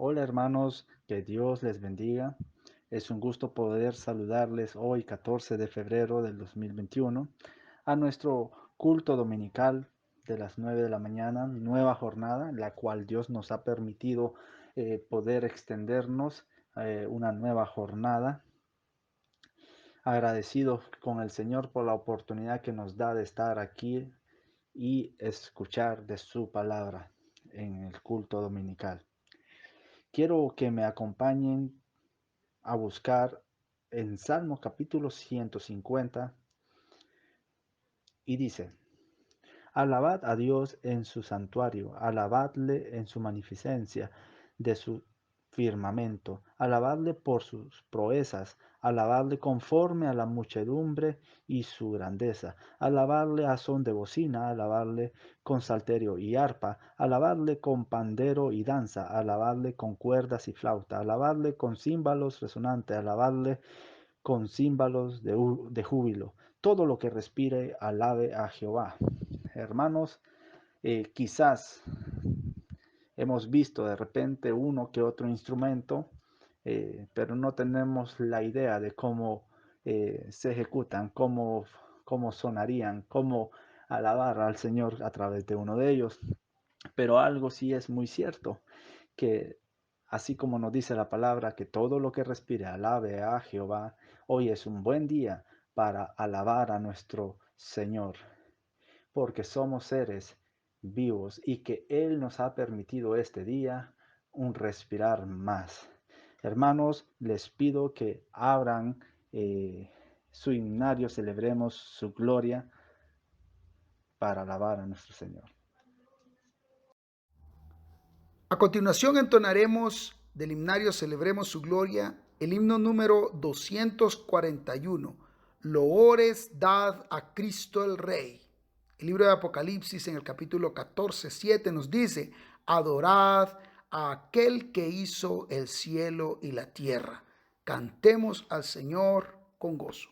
Hola hermanos, que Dios les bendiga. Es un gusto poder saludarles hoy, 14 de febrero del 2021, a nuestro culto dominical de las 9 de la mañana, nueva jornada, en la cual Dios nos ha permitido poder extendernos una nueva jornada. Agradecidos con el Señor por la oportunidad que nos da de estar aquí y escuchar de su palabra en el culto dominical. Quiero que me acompañen a buscar en Salmo capítulo 150 y dice, alabad a Dios en su santuario, alabadle en su magnificencia de su firmamento, alabadle por sus proezas, alabadle conforme a la muchedumbre y su grandeza, alabadle a son de bocina, alabadle con salterio y arpa, alabadle con pandero y danza, alabadle con cuerdas y flauta, alabadle con címbalos resonantes, alabadle con címbalos de júbilo. Todo lo que respire, alabe a Jehová. Hermanos, quizás hemos visto de repente uno que otro instrumento, pero no tenemos la idea de cómo se ejecutan, cómo sonarían, cómo alabar al Señor a través de uno de ellos. Pero algo sí es muy cierto, que así como nos dice la palabra, que todo lo que respire alabe a Jehová, hoy es un buen día para alabar a nuestro Señor, porque somos seres vivos y que Él nos ha permitido este día un respirar más. Hermanos, les pido que abran su himnario, celebremos su gloria para alabar a nuestro Señor. A continuación entonaremos del himnario Celebremos su Gloria el himno número 241. Loores dad a Cristo el Rey. El libro de Apocalipsis en el capítulo 14, 7 nos dice, adorad a aquel que hizo el cielo y la tierra. Cantemos al Señor con gozo.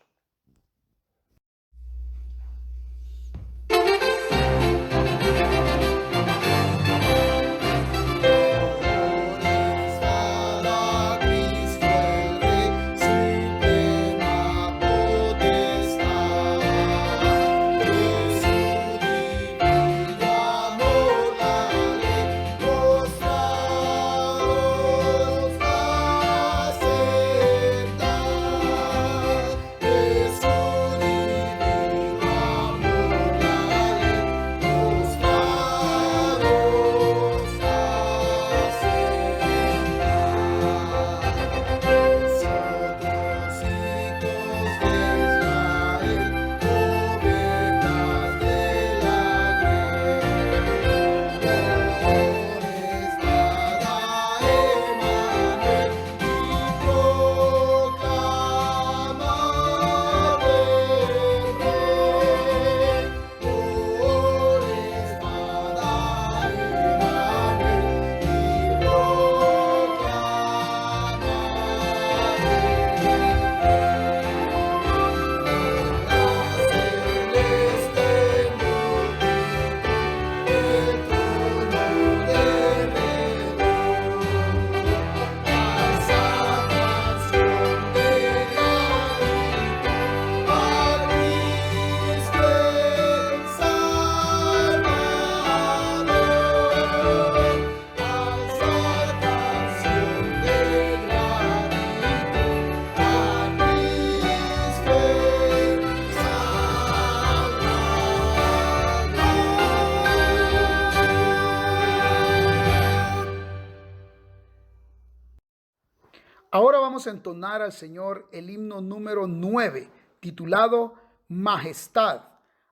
Ahora vamos a entonar al Señor el himno número 9, titulado Majestad.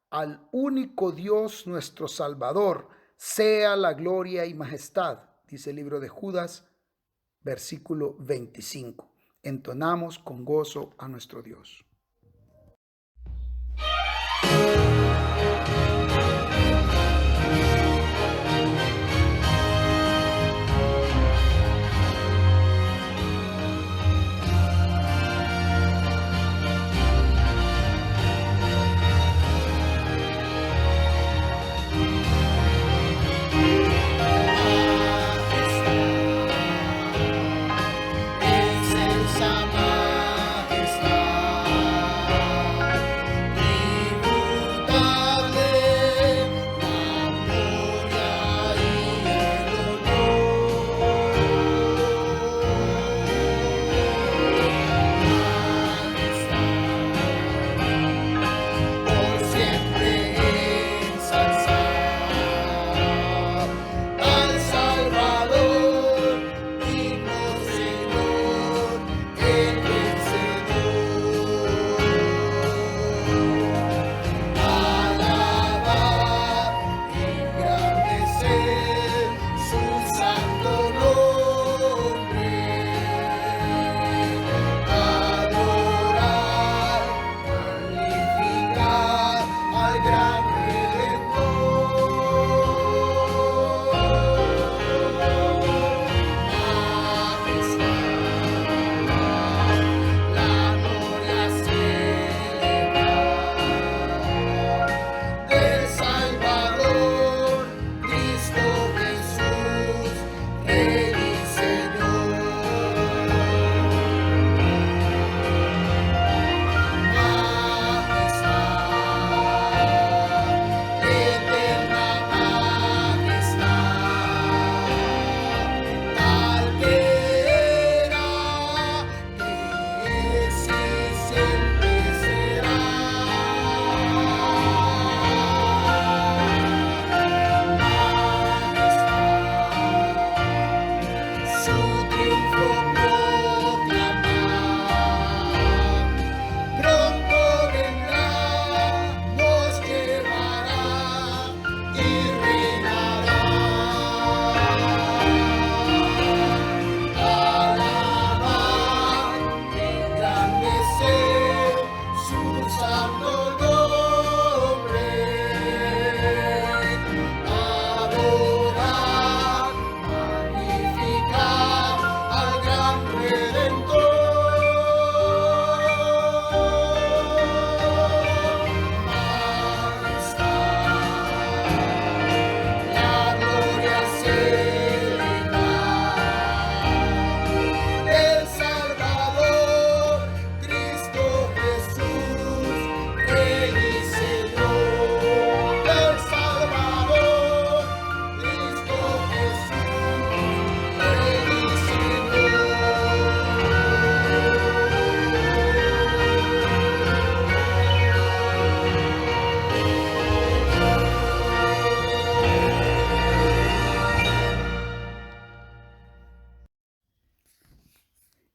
Al único Dios nuestro Salvador, sea la gloria y majestad, dice el libro de Judas, versículo 25. Entonamos con gozo a nuestro Dios.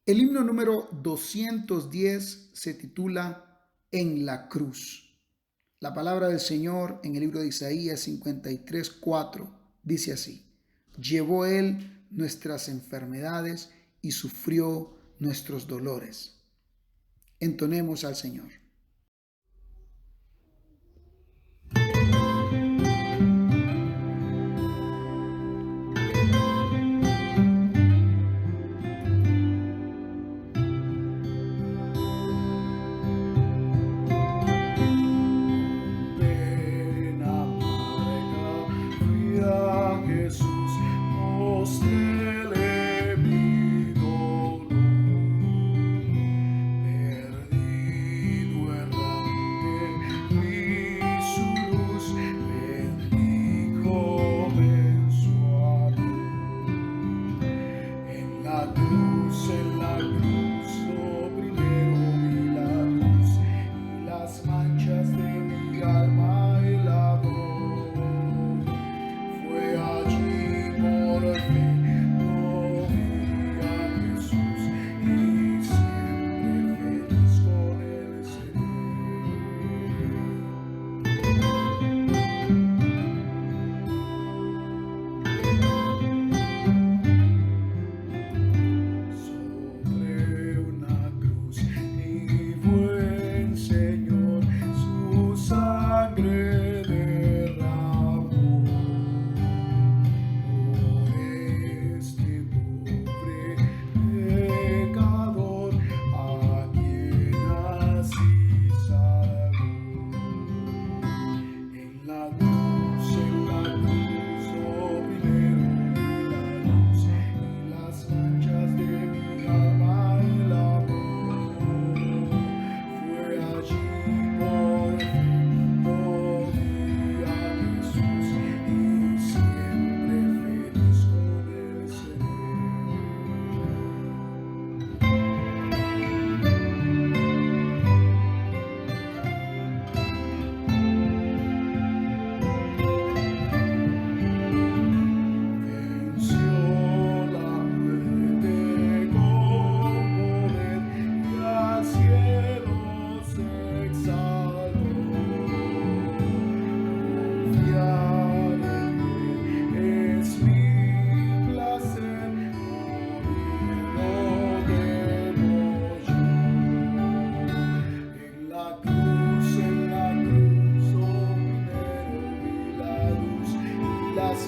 El himno número 210 se titula En la cruz. La palabra del Señor en el libro de Isaías 53:4 dice así: Llevó Él nuestras enfermedades y sufrió nuestros dolores. Entonemos al Señor.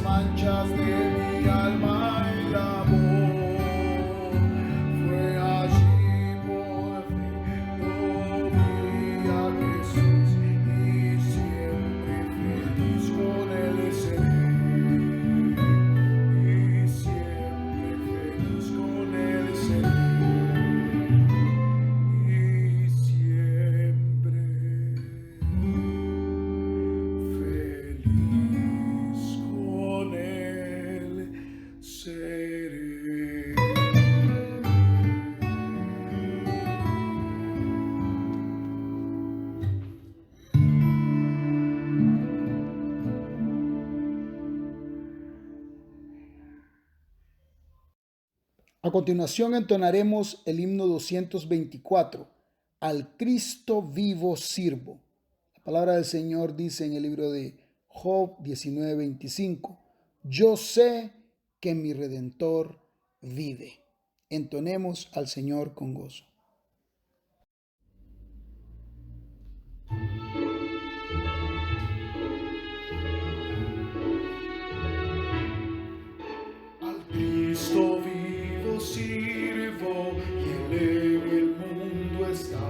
Manchas de mi alma el amor fue allí por fin, lo vi a Jesús y siempre feliz con él seré, y siempre feliz con él seré, y siempre feliz con él seré. A continuación entonaremos el himno 224, Al Cristo vivo sirvo. La palabra del Señor dice en el libro de Job 19:25, yo sé que mi Redentor vive. Entonemos al Señor con gozo. Al Cristo vivo sirvo y en él el mundo está.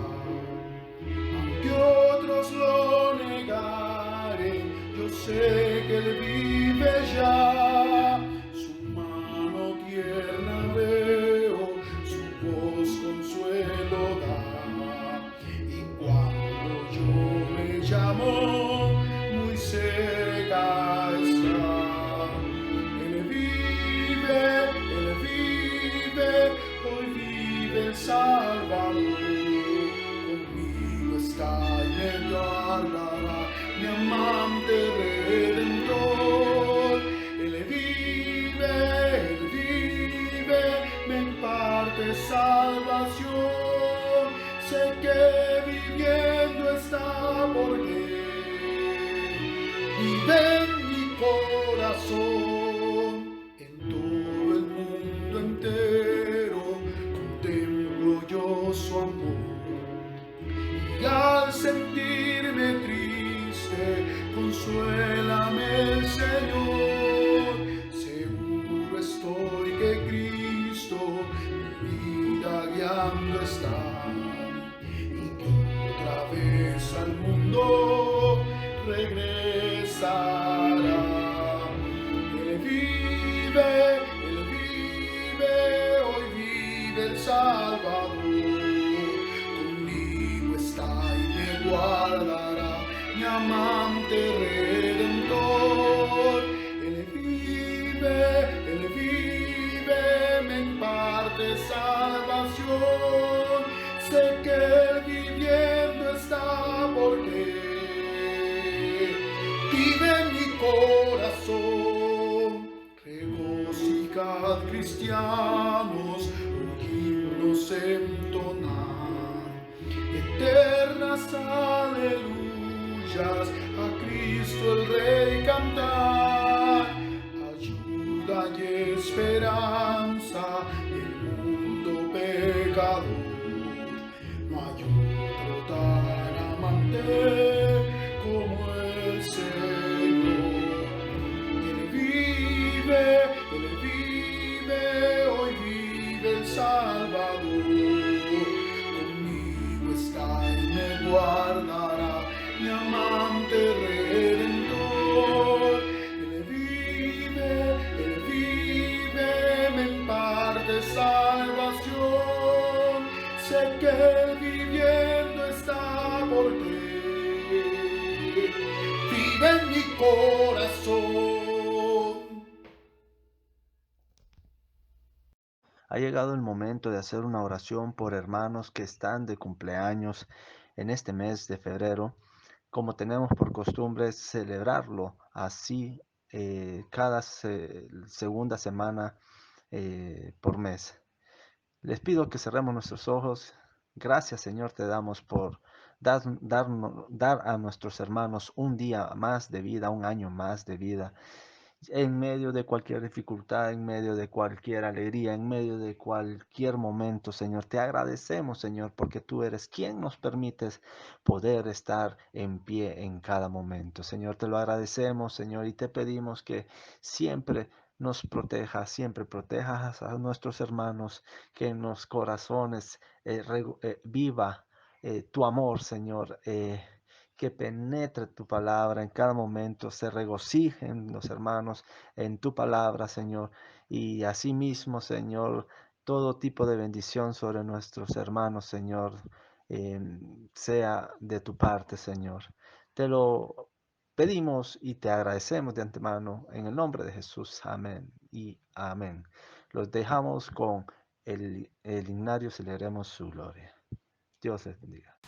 Aunque otros lo negaren, yo sé que él vive ya. Su mano tierna veo, su voz consuelo da. Y cuando yo le llamo, muy cerca está. Hoy vive el Salvador, conmigo está y me guardará, mi amante Redentor. Él vive, me imparte salvación. que Cristo mi vida guiando está, y que otra vez al mundo regresará. Él vive, hoy vive el Salvador, conmigo está y me guardará, mi amante Redentor. Él vive, me imparte salvación, sé que Él viviendo está porque vive en mi corazón. Regocijad, cristianos, himnos entonar, eternas aleluyas, a Cristo el Rey cantar, ayuda y esperanza del mundo pecador. No hay otro tan amante como el Señor. Él vive, hoy vive el Salvador, conmigo está y me guardará, mi amante Redentor. Él vive, me imparte salvación, sé que Él viviendo está porque vive en mi corazón. Ha llegado el momento de hacer una oración por hermanos que están de cumpleaños en este mes de febrero, como tenemos por costumbre celebrarlo así cada segunda semana por mes. Les pido que cerremos nuestros ojos. Gracias, Señor, te damos por dar a nuestros hermanos un día más de vida, un año más de vida, en medio de cualquier dificultad, en medio de cualquier alegría, en medio de cualquier momento, Señor. Te agradecemos, Señor, porque tú eres quien nos permites poder estar en pie en cada momento. Señor, te lo agradecemos, Señor, y te pedimos que siempre siempre protejas a nuestros hermanos, que en los corazones viva tu amor, Señor, que penetre tu palabra en cada momento, se regocijen los hermanos en tu palabra, Señor, y asimismo, Señor, todo tipo de bendición sobre nuestros hermanos, Señor, sea de tu parte, Señor. Te lo pedimos y te agradecemos de antemano en el nombre de Jesús. Amén y amén. Los dejamos con el himnario, celebremos su gloria. Dios les bendiga.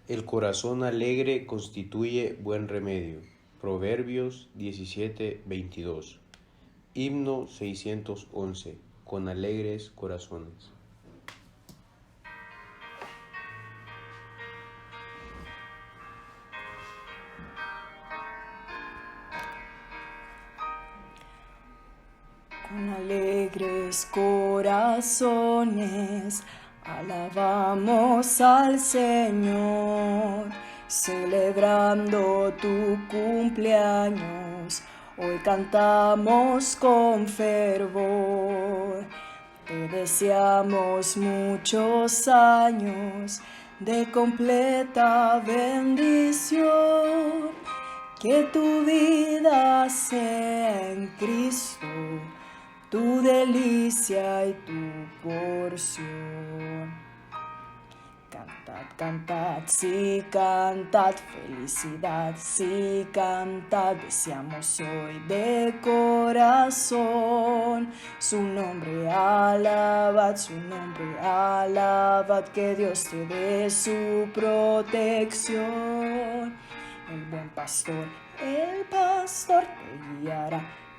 El corazón alegre constituye buen remedio. Proverbios 17:22. Himno 611. Con alegres corazones. Con alegres corazones alabamos al Señor, celebrando tu cumpleaños. Hoy cantamos con fervor. Te deseamos muchos años de completa bendición. Que tu vida sea en Cristo tu delicia y tu porción. Cantad, cantad, sí, cantad, felicidad, sí, cantad, deseamos hoy de corazón. Su nombre alabad, que Dios te dé su protección. El buen pastor, el pastor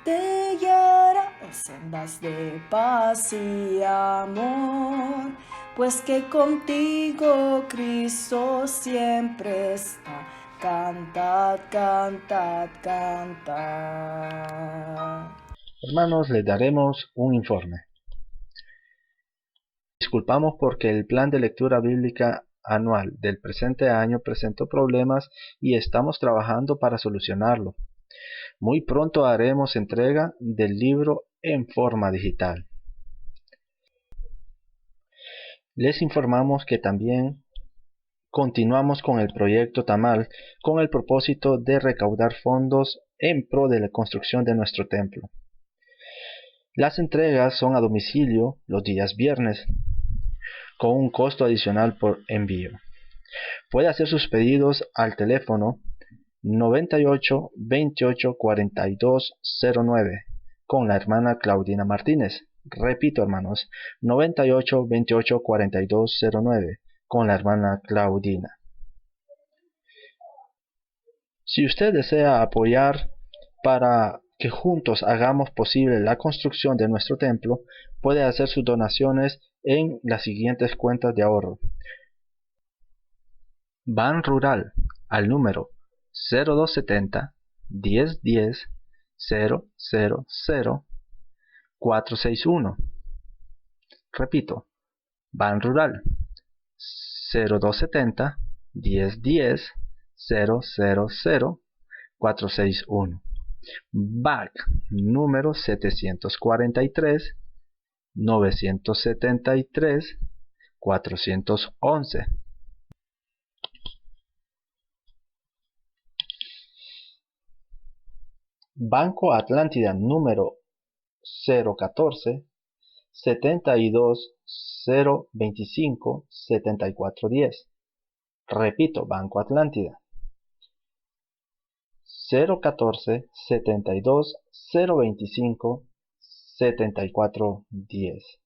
te guiará en sendas de paz y amor, pues que contigo Cristo siempre está. Cantad, cantad, cantad. Hermanos, les daremos un informe. Disculpamos porque el plan de lectura bíblica anual del presente año presentó problemas y estamos trabajando para solucionarlo. Muy pronto haremos entrega del libro en forma digital. Les informamos que también continuamos con el proyecto Tamal con el propósito de recaudar fondos en pro de la construcción de nuestro templo. Las entregas son a domicilio los días viernes, con un costo adicional por envío. Puede hacer sus pedidos al teléfono 98 28 42 09 con la hermana Claudina Martínez. Repito, hermanos, 98 28 42 09 con la hermana Claudina. Si usted desea apoyar para que juntos hagamos posible la construcción de nuestro templo, puede hacer sus donaciones en las siguientes cuentas de ahorro. Ban Rural al número 0270 1010 000 461. Repito, Ban Rural 0270 1010 000 461. BAC número 743 973 411. Banco Atlántida número 014 72 025 7410. Repito, Banco Atlántida 014 72 025 7410.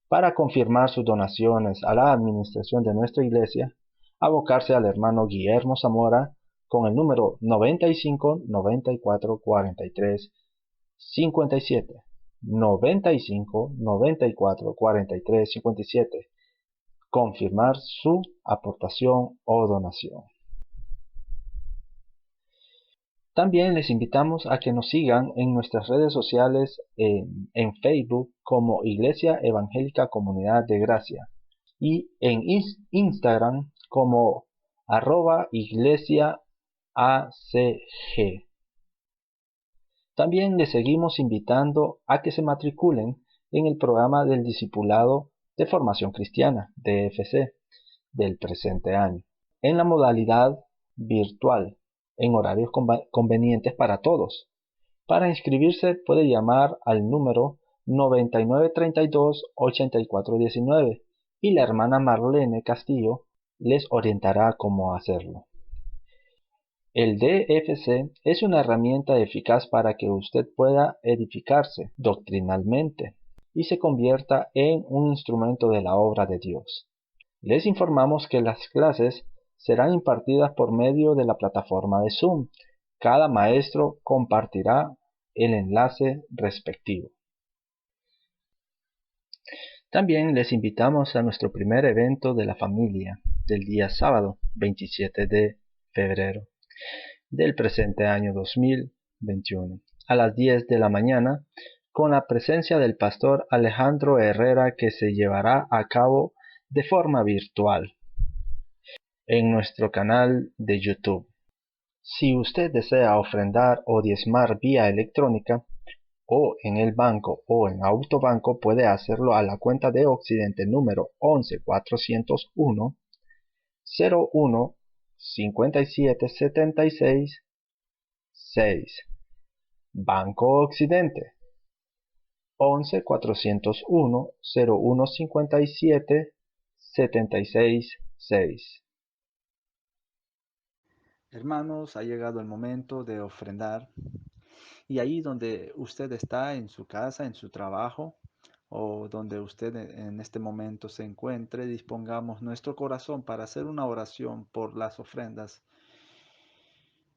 Para confirmar sus donaciones a la administración de nuestra iglesia, abocarse al hermano Guillermo Zamora con el número 95 94 43 57. 95 94 43 57. Confirmar su aportación o donación. También les invitamos a que nos sigan en nuestras redes sociales en Facebook como Iglesia Evangélica Comunidad de Gracia y en Instagram como @iglesiaacg. También les seguimos invitando a que se matriculen en el programa del Discipulado de Formación Cristiana, DFC, del presente año, en la modalidad virtual, en horarios convenientes para todos. Para inscribirse puede llamar al número 9932 8419 y la hermana Marlene Castillo les orientará cómo hacerlo. El DFC es una herramienta eficaz para que usted pueda edificarse doctrinalmente y se convierta en un instrumento de la obra de Dios. Les informamos que las clases serán impartidas por medio de la plataforma de Zoom. Cada maestro compartirá el enlace respectivo. También les invitamos a nuestro primer evento de la familia del día sábado 27 de febrero del presente año 2021 a las 10 de la mañana con la presencia del pastor Alejandro Herrera, que se llevará a cabo de forma virtual en nuestro canal de YouTube. Si usted desea ofrendar o diezmar vía electrónica o en el banco o en autobanco, puede hacerlo a la cuenta de Occidente número 11401 01 57 76 6. Banco Occidente 11401 01 57 76 6. Hermanos, ha llegado el momento de ofrendar. Y ahí donde usted está, en su casa, en su trabajo, o donde usted en este momento se encuentre, dispongamos nuestro corazón para hacer una oración por las ofrendas.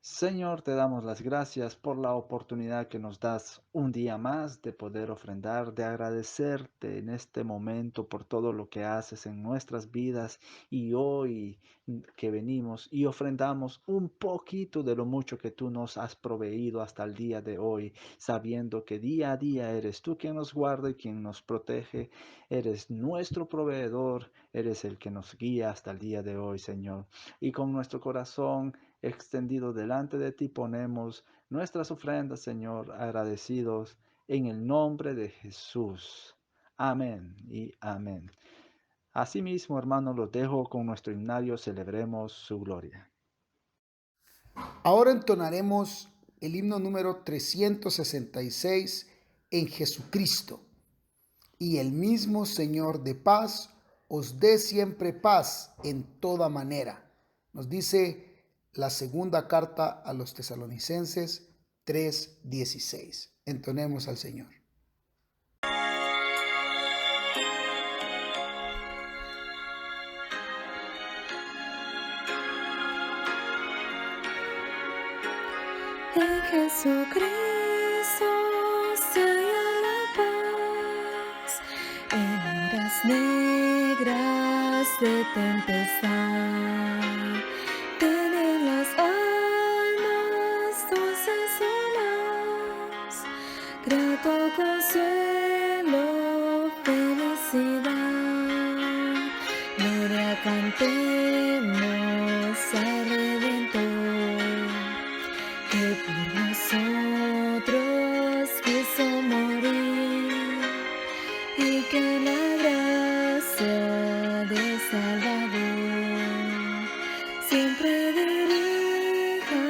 Señor, te damos las gracias por la oportunidad que nos das un día más de poder ofrendar, de agradecerte en este momento por todo lo que haces en nuestras vidas, y hoy que venimos y ofrendamos un poquito de lo mucho que tú nos has proveído hasta el día de hoy, sabiendo que día a día eres tú quien nos guarda y quien nos protege, eres nuestro proveedor, eres el que nos guía hasta el día de hoy, Señor. Y con nuestro corazón extendido delante de ti ponemos nuestras ofrendas, Señor, agradecidos en el nombre de Jesús. Amén y amén. Asimismo, hermanos, los dejo con nuestro himnario, celebremos su gloria. Ahora entonaremos el himno número 366 en Jesucristo. Y el mismo Señor de paz os dé siempre paz en toda manera. Nos dice la segunda carta a los Tesalonicenses 3:16. Entonemos al Señor. En Jesucristo se halla la paz, en horas negras de tempestad. Tienen las almas dulces olas, grato consuelo, felicidad. Gloria cantemos al Redentor, que por nosotros quiso morir, y que la gracia del Salvador siempre dirija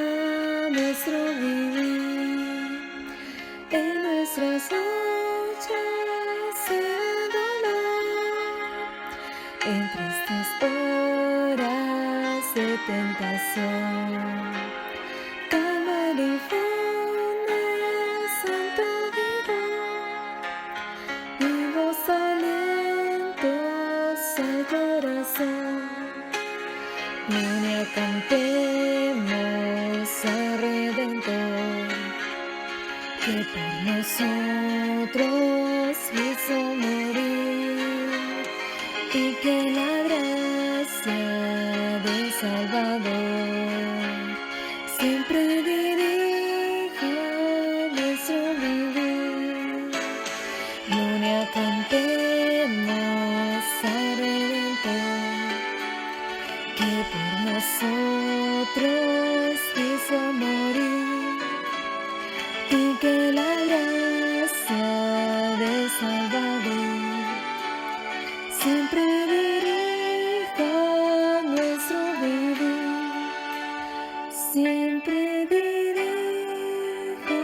nuestro vivir. En nuestras luchas y el dolor, en tristes horas de tentación, calma y difunde santo vigor, vivos alientos al corazón. Gloria cantemos al Redentor, que por nosotros quiso morir, y que la gracia del Salvador siempre dirija nuestro vivir. Gloria cantemos al Redentor, que por nosotros quiso morir, y que la gracia del Salvador siempre dirija nuestro vivir, siempre dirija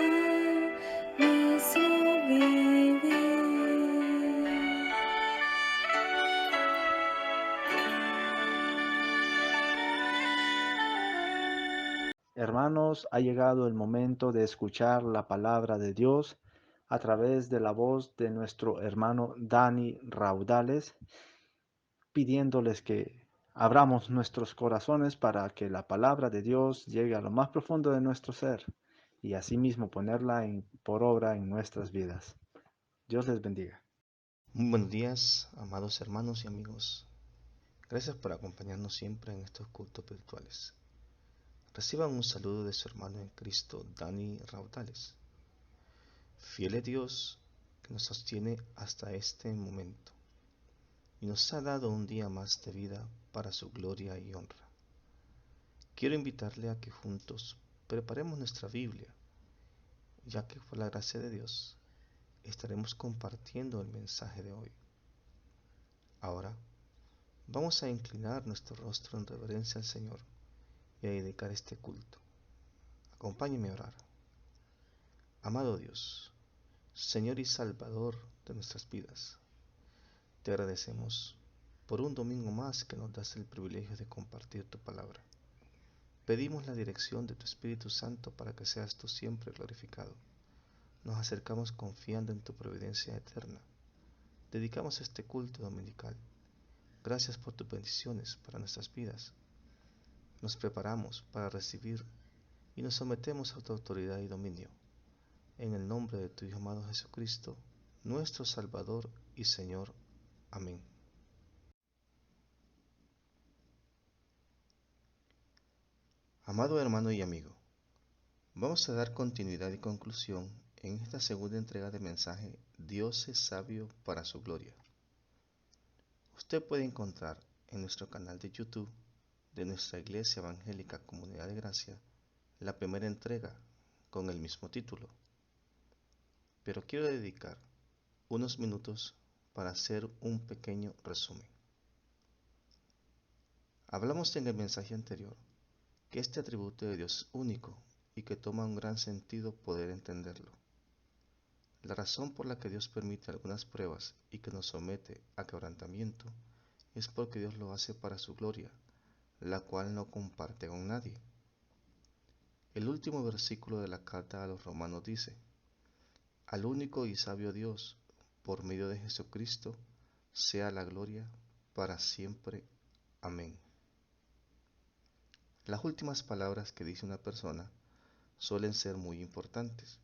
nuestro vivir. Hermanos, ha llegado el momento de escuchar la palabra de Dios a través de la voz de nuestro hermano Dani Raudales, pidiéndoles que abramos nuestros corazones para que la palabra de Dios llegue a lo más profundo de nuestro ser y asimismo ponerla por obra en nuestras vidas. Dios les bendiga. Muy buenos días, amados hermanos y amigos. Gracias por acompañarnos siempre en estos cultos virtuales. Reciban un saludo de su hermano en Cristo, Dani Raudales. Fiel es Dios que nos sostiene hasta este momento y nos ha dado un día más de vida para su gloria y honra. Quiero invitarle a que juntos preparemos nuestra Biblia, ya que por la gracia de Dios estaremos compartiendo el mensaje de hoy. Ahora vamos a inclinar nuestro rostro en reverencia al Señor y a dedicar este culto. Acompáñeme a orar. Amado Dios, Señor y Salvador de nuestras vidas, te agradecemos por un domingo más que nos das el privilegio de compartir tu palabra. Pedimos la dirección de tu Espíritu Santo para que seas tú siempre glorificado. Nos acercamos confiando en tu providencia eterna. Dedicamos este culto dominical. Gracias por tus bendiciones para nuestras vidas. Nos preparamos para recibir y nos sometemos a tu autoridad y dominio. En el nombre de tu Hijo amado Jesucristo, nuestro Salvador y Señor. Amén. Amado hermano y amigo, vamos a dar continuidad y conclusión en esta segunda entrega del mensaje Dios es sabio para su gloria. Usted puede encontrar en nuestro canal de YouTube de nuestra Iglesia Evangélica Comunidad de Gracia la primera entrega con el mismo título, pero quiero dedicar unos minutos para hacer un pequeño resumen. Hablamos en el mensaje anterior que este atributo de Dios es único y que toma un gran sentido poder entenderlo. La razón por la que Dios permite algunas pruebas y que nos somete a quebrantamiento es porque Dios lo hace para su gloria, la cual no comparte con nadie. El último versículo de la carta a los Romanos dice: al único y sabio Dios, por medio de Jesucristo, sea la gloria para siempre. Amén. Las últimas palabras que dice una persona suelen ser muy importantes,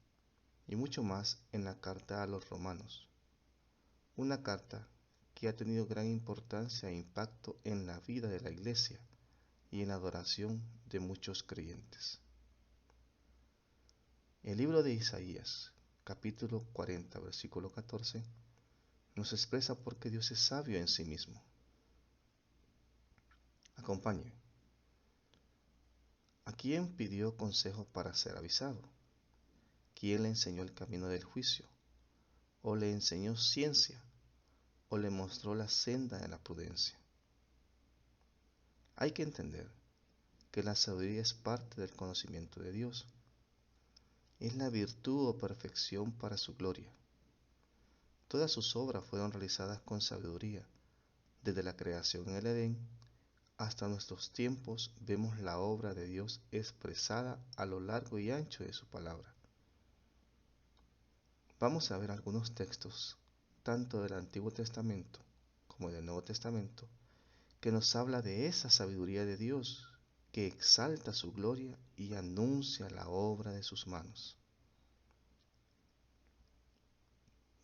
y mucho más en la carta a los Romanos. Una carta que ha tenido gran importancia e impacto en la vida de la Iglesia y en la adoración de muchos creyentes. El libro de Isaías, capítulo 40, versículo 14, nos expresa por qué Dios es sabio en sí mismo. Acompáñeme. ¿A quién pidió consejo para ser avisado? ¿Quién le enseñó el camino del juicio? ¿O le enseñó ciencia? ¿O le mostró la senda de la prudencia? Hay que entender que la sabiduría es parte del conocimiento de Dios. Es la virtud o perfección para su gloria. Todas sus obras fueron realizadas con sabiduría. Desde la creación en el Edén hasta nuestros tiempos vemos la obra de Dios expresada a lo largo y ancho de su palabra. Vamos a ver algunos textos, tanto del Antiguo Testamento como del Nuevo Testamento, que nos habla de esa sabiduría de Dios que exalta su gloria y anuncia la obra de sus manos.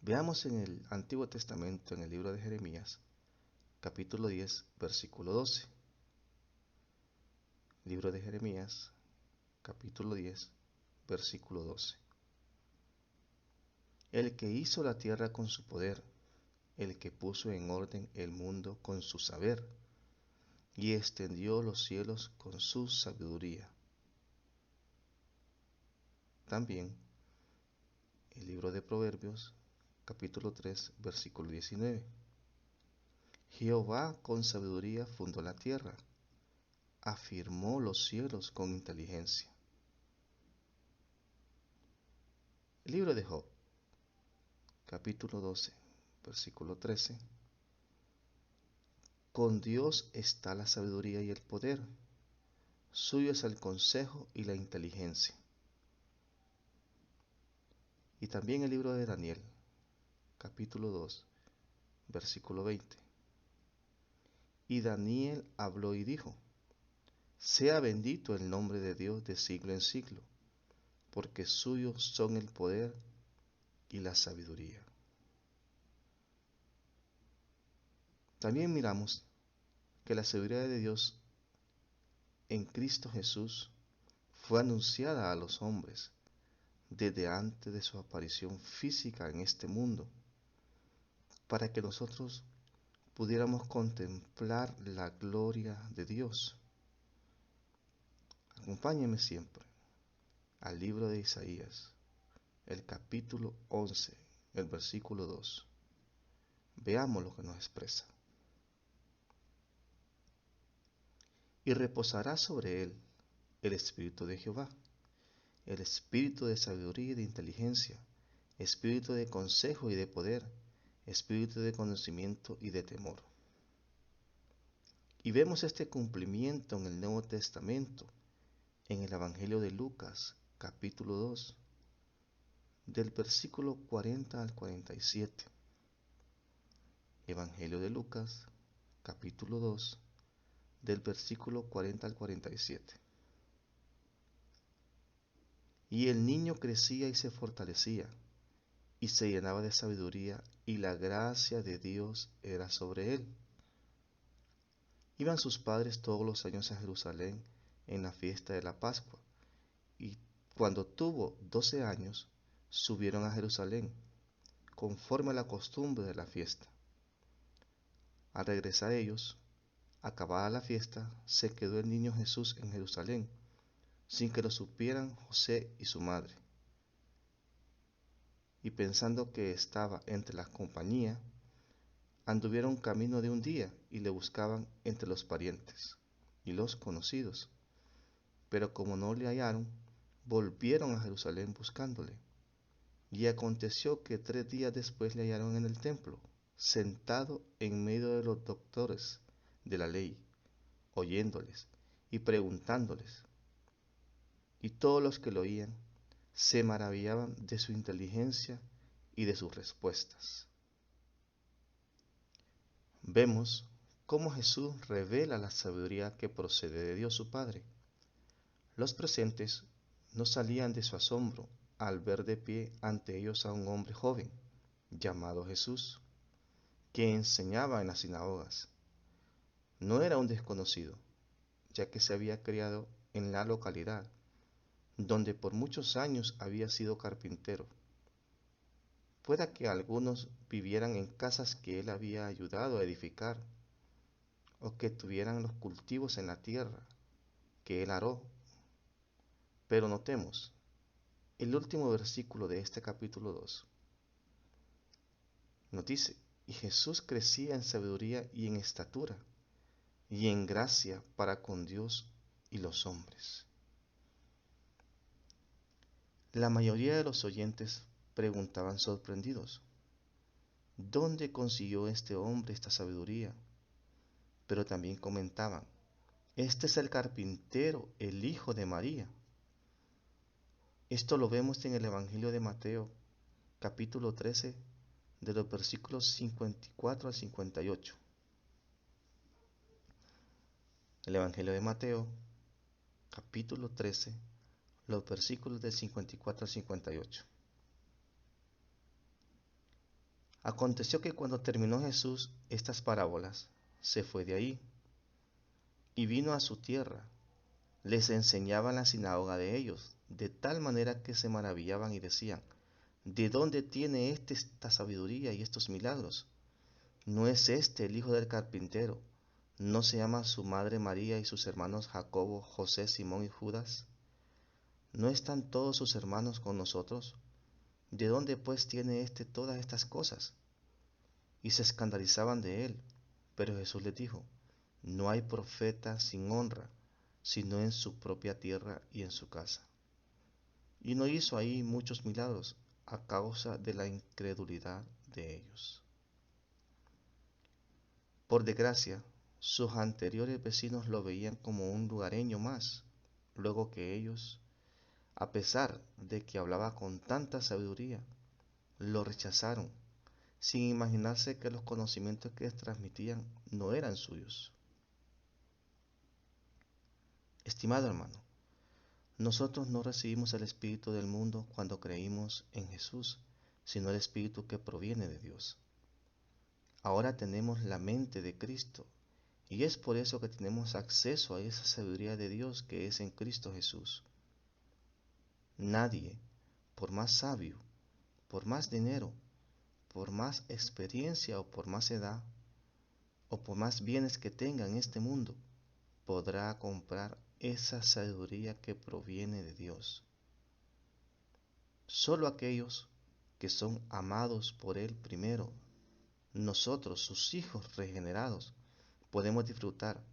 Veamos en el Antiguo Testamento, en el libro de Jeremías, capítulo 10, versículo 12. Libro de Jeremías, capítulo 10, versículo 12. El que hizo la tierra con su poder, el que puso en orden el mundo con su saber, y extendió los cielos con su sabiduría. También el libro de Proverbios, capítulo 3, versículo 19. Jehová con sabiduría fundó la tierra, afirmó los cielos con inteligencia. El libro de Job, capítulo 12, versículo 13. Con Dios está la sabiduría y el poder, suyo es el consejo y la inteligencia. Y también el libro de Daniel, capítulo 2, versículo 20. Y Daniel habló y dijo: sea bendito el nombre de Dios de siglo en siglo, porque suyos son el poder y la sabiduría. También miramos que la sabiduría de Dios en Cristo Jesús fue anunciada a los hombres desde antes de su aparición física en este mundo, para que nosotros pudiéramos contemplar la gloria de Dios. Acompáñeme siempre al libro de Isaías, el capítulo 11, el versículo 2. Veamos lo que nos expresa. Y reposará sobre él el espíritu de Jehová, el espíritu de sabiduría y de inteligencia, espíritu de consejo y de poder, espíritu de conocimiento y de temor. Y vemos este cumplimiento en el Nuevo Testamento, en el Evangelio de Lucas, capítulo 2, del versículo 40 al 47. Evangelio de Lucas, capítulo 2, del versículo 40 al 47. Y el niño crecía y se fortalecía, y se llenaba de sabiduría, y la gracia de Dios era sobre él. Iban sus padres todos los años a Jerusalén en la fiesta de la Pascua, y cuando tuvo 12 años, subieron a Jerusalén, conforme a la costumbre de la fiesta. Al regresar ellos, acabada la fiesta, se quedó el niño Jesús en Jerusalén, sin que lo supieran José y su madre. Y pensando que estaba entre la compañía, anduvieron camino de un día y le buscaban entre los parientes y los conocidos. Pero como no le hallaron, volvieron a Jerusalén buscándole. Y aconteció que 3 días después le hallaron en el templo, sentado en medio de los doctores de la ley, oyéndoles y preguntándoles. Y todos los que lo oían se maravillaban de su inteligencia y de sus respuestas. Vemos cómo Jesús revela la sabiduría que procede de Dios su Padre. Los presentes no salían de su asombro al ver de pie ante ellos a un hombre joven, llamado Jesús, que enseñaba en las sinagogas. No era un desconocido, ya que se había criado en la localidad, donde por muchos años había sido carpintero. Pueda que algunos vivieran en casas que él había ayudado a edificar, o que tuvieran los cultivos en la tierra que él aró. Pero notemos el último versículo de este capítulo 2. Nos dice, y Jesús crecía en sabiduría y en estatura, y en gracia para con Dios y los hombres. La mayoría de los oyentes preguntaban sorprendidos, ¿dónde consiguió este hombre esta sabiduría? Pero también comentaban, este es el carpintero, el hijo de María. Esto lo vemos en el Evangelio de Mateo, capítulo 13, de los versículos 54 al 58. El Evangelio de Mateo, capítulo 13, los versículos del 54 al 58. Aconteció que cuando terminó Jesús estas parábolas, se fue de ahí y vino a su tierra. Les enseñaba en la sinagoga de ellos, de tal manera que se maravillaban y decían, ¿de dónde tiene esta sabiduría y estos milagros? ¿No es este el hijo del carpintero? ¿No se llama su madre María y sus hermanos Jacobo, José, Simón y Judas? ¿No están todos sus hermanos con nosotros? ¿De dónde pues tiene todas estas cosas? Y se escandalizaban de él. Pero Jesús les dijo, no hay profeta sin honra, sino en su propia tierra y en su casa. Y no hizo ahí muchos milagros a causa de la incredulidad de ellos. Por desgracia, sus anteriores vecinos lo veían como un lugareño más, luego que ellos, a pesar de que hablaba con tanta sabiduría, lo rechazaron, sin imaginarse que los conocimientos que les transmitían no eran suyos. Estimado hermano, nosotros no recibimos el espíritu del mundo cuando creímos en Jesús, sino el espíritu que proviene de Dios. Ahora tenemos la mente de Cristo, y es por eso que tenemos acceso a esa sabiduría de Dios que es en Cristo Jesús. Nadie, por más sabio, por más dinero, por más experiencia o por más edad, o por más bienes que tenga en este mundo, podrá comprar esa sabiduría que proviene de Dios. Solo aquellos que son amados por Él primero, nosotros, sus hijos regenerados, podemos disfrutar,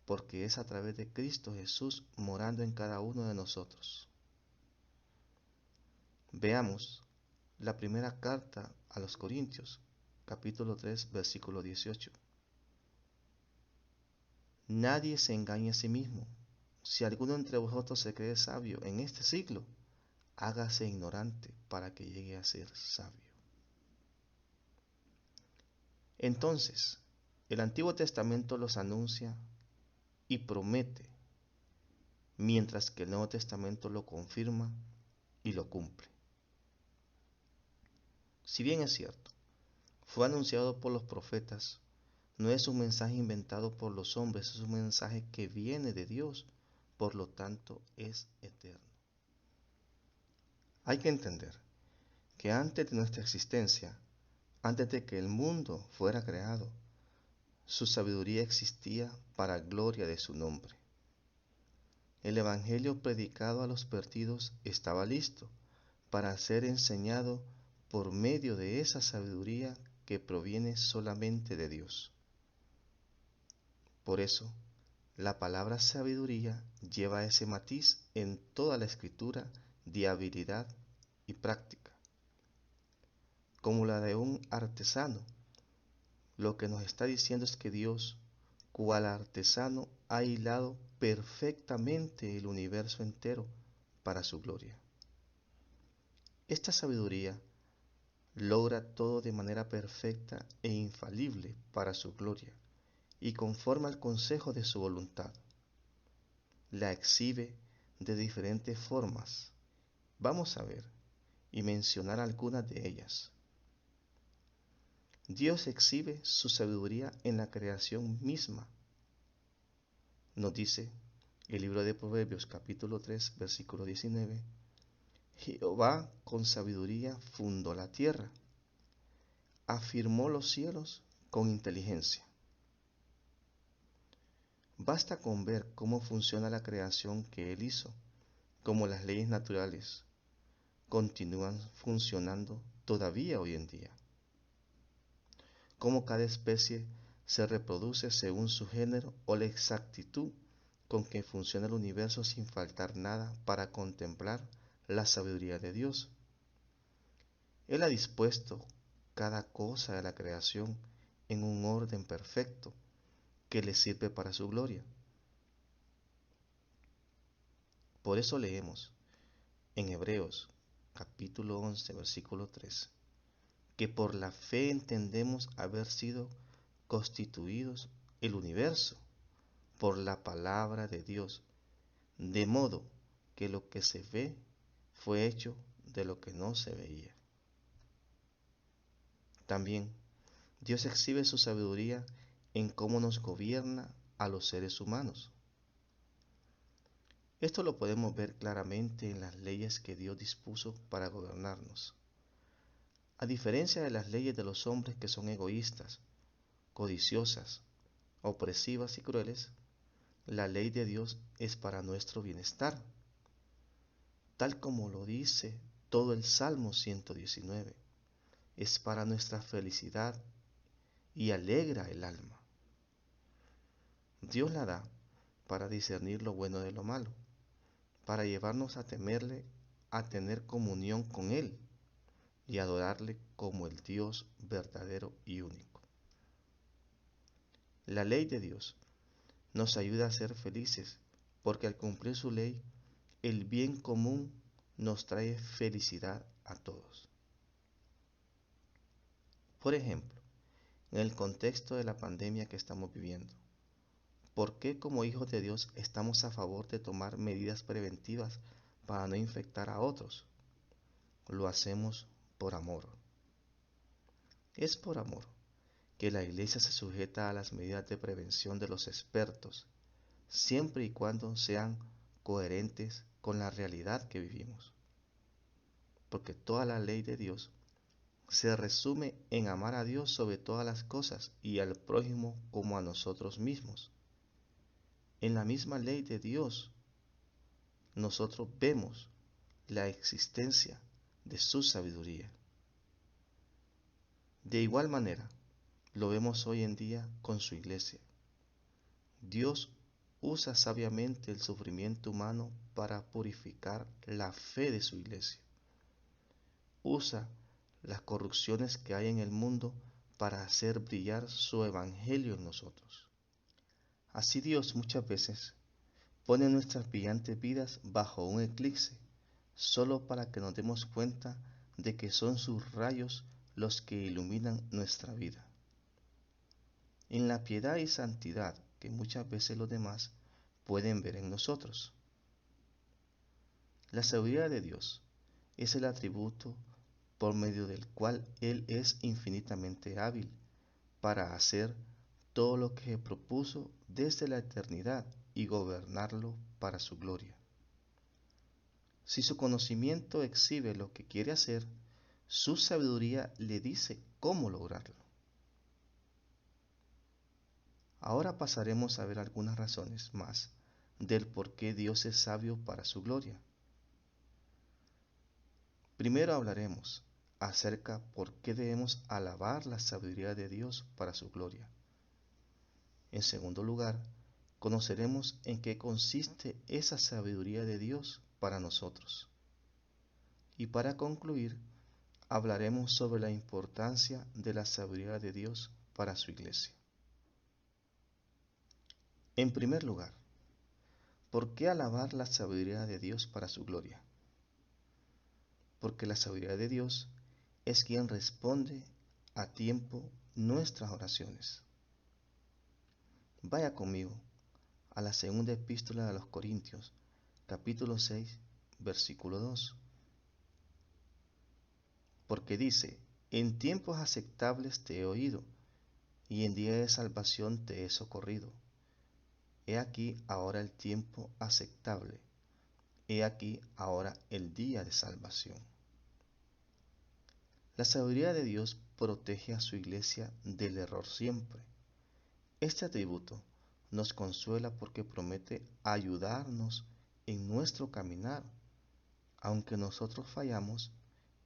porque es a través de Cristo Jesús morando en cada uno de nosotros. Veamos la primera carta a los Corintios, capítulo 3, versículo 18. Nadie se engañe a sí mismo. Si alguno entre vosotros se cree sabio en este siglo, hágase ignorante para que llegue a ser sabio. Entonces, el Antiguo Testamento los anuncia y promete, mientras que el Nuevo Testamento lo confirma y lo cumple. Si bien es cierto, fue anunciado por los profetas, no es un mensaje inventado por los hombres, es un mensaje que viene de Dios, por lo tanto es eterno. Hay que entender que antes de nuestra existencia, antes de que el mundo fuera creado, su sabiduría existía para gloria de su nombre. el evangelio predicado a los perdidos estaba listo para ser enseñado por medio de esa sabiduría que proviene solamente de Dios. Por eso, la palabra sabiduría lleva ese matiz en toda la escritura de habilidad y práctica, como la de un artesano. Lo que nos está diciendo es que Dios, cual artesano, ha hilado perfectamente el universo entero para su gloria. Esta sabiduría logra todo de manera perfecta e infalible para su gloria y conforme al consejo de su voluntad. La exhibe de diferentes formas. Vamos a ver y mencionar algunas de ellas. Dios exhibe su sabiduría en la creación misma. Nos dice el libro de Proverbios capítulo 3 versículo 19: Jehová con sabiduría fundó la tierra, afirmó los cielos con inteligencia. Basta con ver cómo funciona la creación que Él hizo, como las leyes naturales continúan funcionando todavía hoy en día, cómo cada especie se reproduce según su género o la exactitud con que funciona el universo sin faltar nada para contemplar la sabiduría de Dios. Él ha dispuesto cada cosa de la creación en un orden perfecto que le sirve para su gloria. Por eso leemos en Hebreos capítulo 11 versículo 3 que por la fe entendemos haber sido constituidos el universo por la palabra de Dios, de modo que lo que se ve fue hecho de lo que no se veía. También Dios exhibe su sabiduría en cómo nos gobierna a los seres humanos. Esto lo podemos ver claramente en las leyes que Dios dispuso para gobernarnos. A diferencia de las leyes de los hombres que son egoístas, codiciosas, opresivas y crueles, la ley de Dios es para nuestro bienestar, tal como lo dice todo el Salmo 119. Es para nuestra felicidad y alegra el alma. Dios la da para discernir lo bueno de lo malo, para llevarnos a temerle, a tener comunión con Él y adorarle como el Dios verdadero y único. La ley de Dios nos ayuda a ser felices porque al cumplir su ley, el bien común nos trae felicidad a todos. Por ejemplo, en el contexto de la pandemia que estamos viviendo, ¿por qué como hijos de Dios estamos a favor de tomar medidas preventivas para no infectar a otros? Lo hacemos por amor. Es por amor que la Iglesia se sujeta a las medidas de prevención de los expertos, siempre y cuando sean coherentes con la realidad que vivimos. Porque toda la ley de Dios se resume en amar a Dios sobre todas las cosas y al prójimo como a nosotros mismos. En la misma ley de Dios, nosotros vemos la existencia de su sabiduría. De igual manera, lo vemos hoy en día con su iglesia. Dios usa sabiamente el sufrimiento humano para purificar la fe de su iglesia. Usa las corrupciones que hay en el mundo para hacer brillar su evangelio en nosotros. Así Dios muchas veces pone nuestras brillantes vidas bajo un eclipse, solo para que nos demos cuenta de que son sus rayos los que iluminan nuestra vida. En la piedad y santidad que muchas veces los demás pueden ver en nosotros. La sabiduría de Dios es el atributo por medio del cual Él es infinitamente hábil para hacer todo lo que propuso desde la eternidad y gobernarlo para su gloria. Si su conocimiento exhibe lo que quiere hacer, su sabiduría le dice cómo lograrlo. Ahora pasaremos a ver algunas razones más del por qué Dios es sabio para su gloria. Primero hablaremos acerca por qué debemos alabar la sabiduría de Dios para su gloria. En segundo lugar, conoceremos en qué consiste esa sabiduría de Dios para nosotros. Y para concluir, hablaremos sobre la importancia de la sabiduría de Dios para su iglesia. En primer lugar, ¿por qué alabar la sabiduría de Dios para su gloria? Porque la sabiduría de Dios es quien responde a tiempo nuestras oraciones. Vaya conmigo a la segunda epístola de los Corintios, capítulo 6, versículo 2. Porque dice, en tiempos aceptables te he oído, y en día de salvación te he socorrido. He aquí ahora el tiempo aceptable, he aquí ahora el día de salvación. La sabiduría de Dios protege a su iglesia del error siempre. Este atributo nos consuela porque promete ayudarnos en nuestro caminar. Aunque nosotros fallamos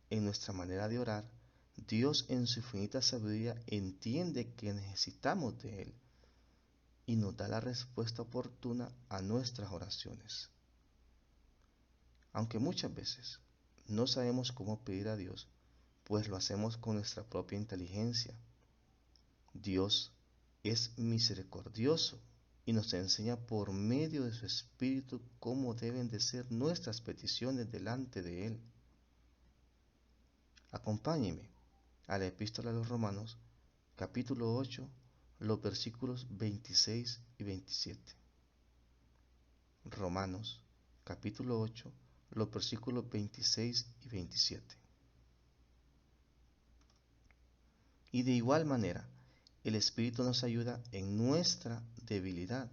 en nuestra manera de orar, Dios en su infinita sabiduría entiende que necesitamos de Él y nos da la respuesta oportuna a nuestras oraciones. Aunque muchas veces no sabemos cómo pedir a Dios, pues lo hacemos con nuestra propia inteligencia, Dios es misericordioso y nos enseña por medio de su Espíritu cómo deben de ser nuestras peticiones delante de Él. Acompáñeme a la epístola a los Romanos, capítulo 8, los versículos 26 y 27. Romanos, capítulo 8, los versículos 26 y 27. Y de igual manera, el Espíritu nos ayuda en nuestra debilidad,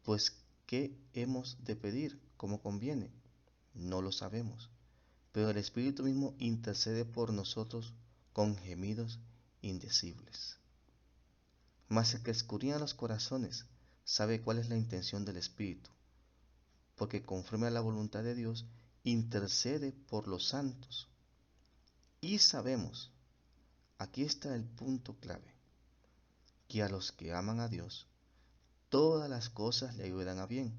pues ¿qué hemos de pedir como conviene? No lo sabemos, pero el Espíritu mismo intercede por nosotros con gemidos indecibles. Mas el que escudriña los corazones sabe cuál es la intención del Espíritu, porque conforme a la voluntad de Dios intercede por los santos. Y sabemos, aquí está el punto clave, que a los que aman a Dios, todas las cosas le ayudan a bien.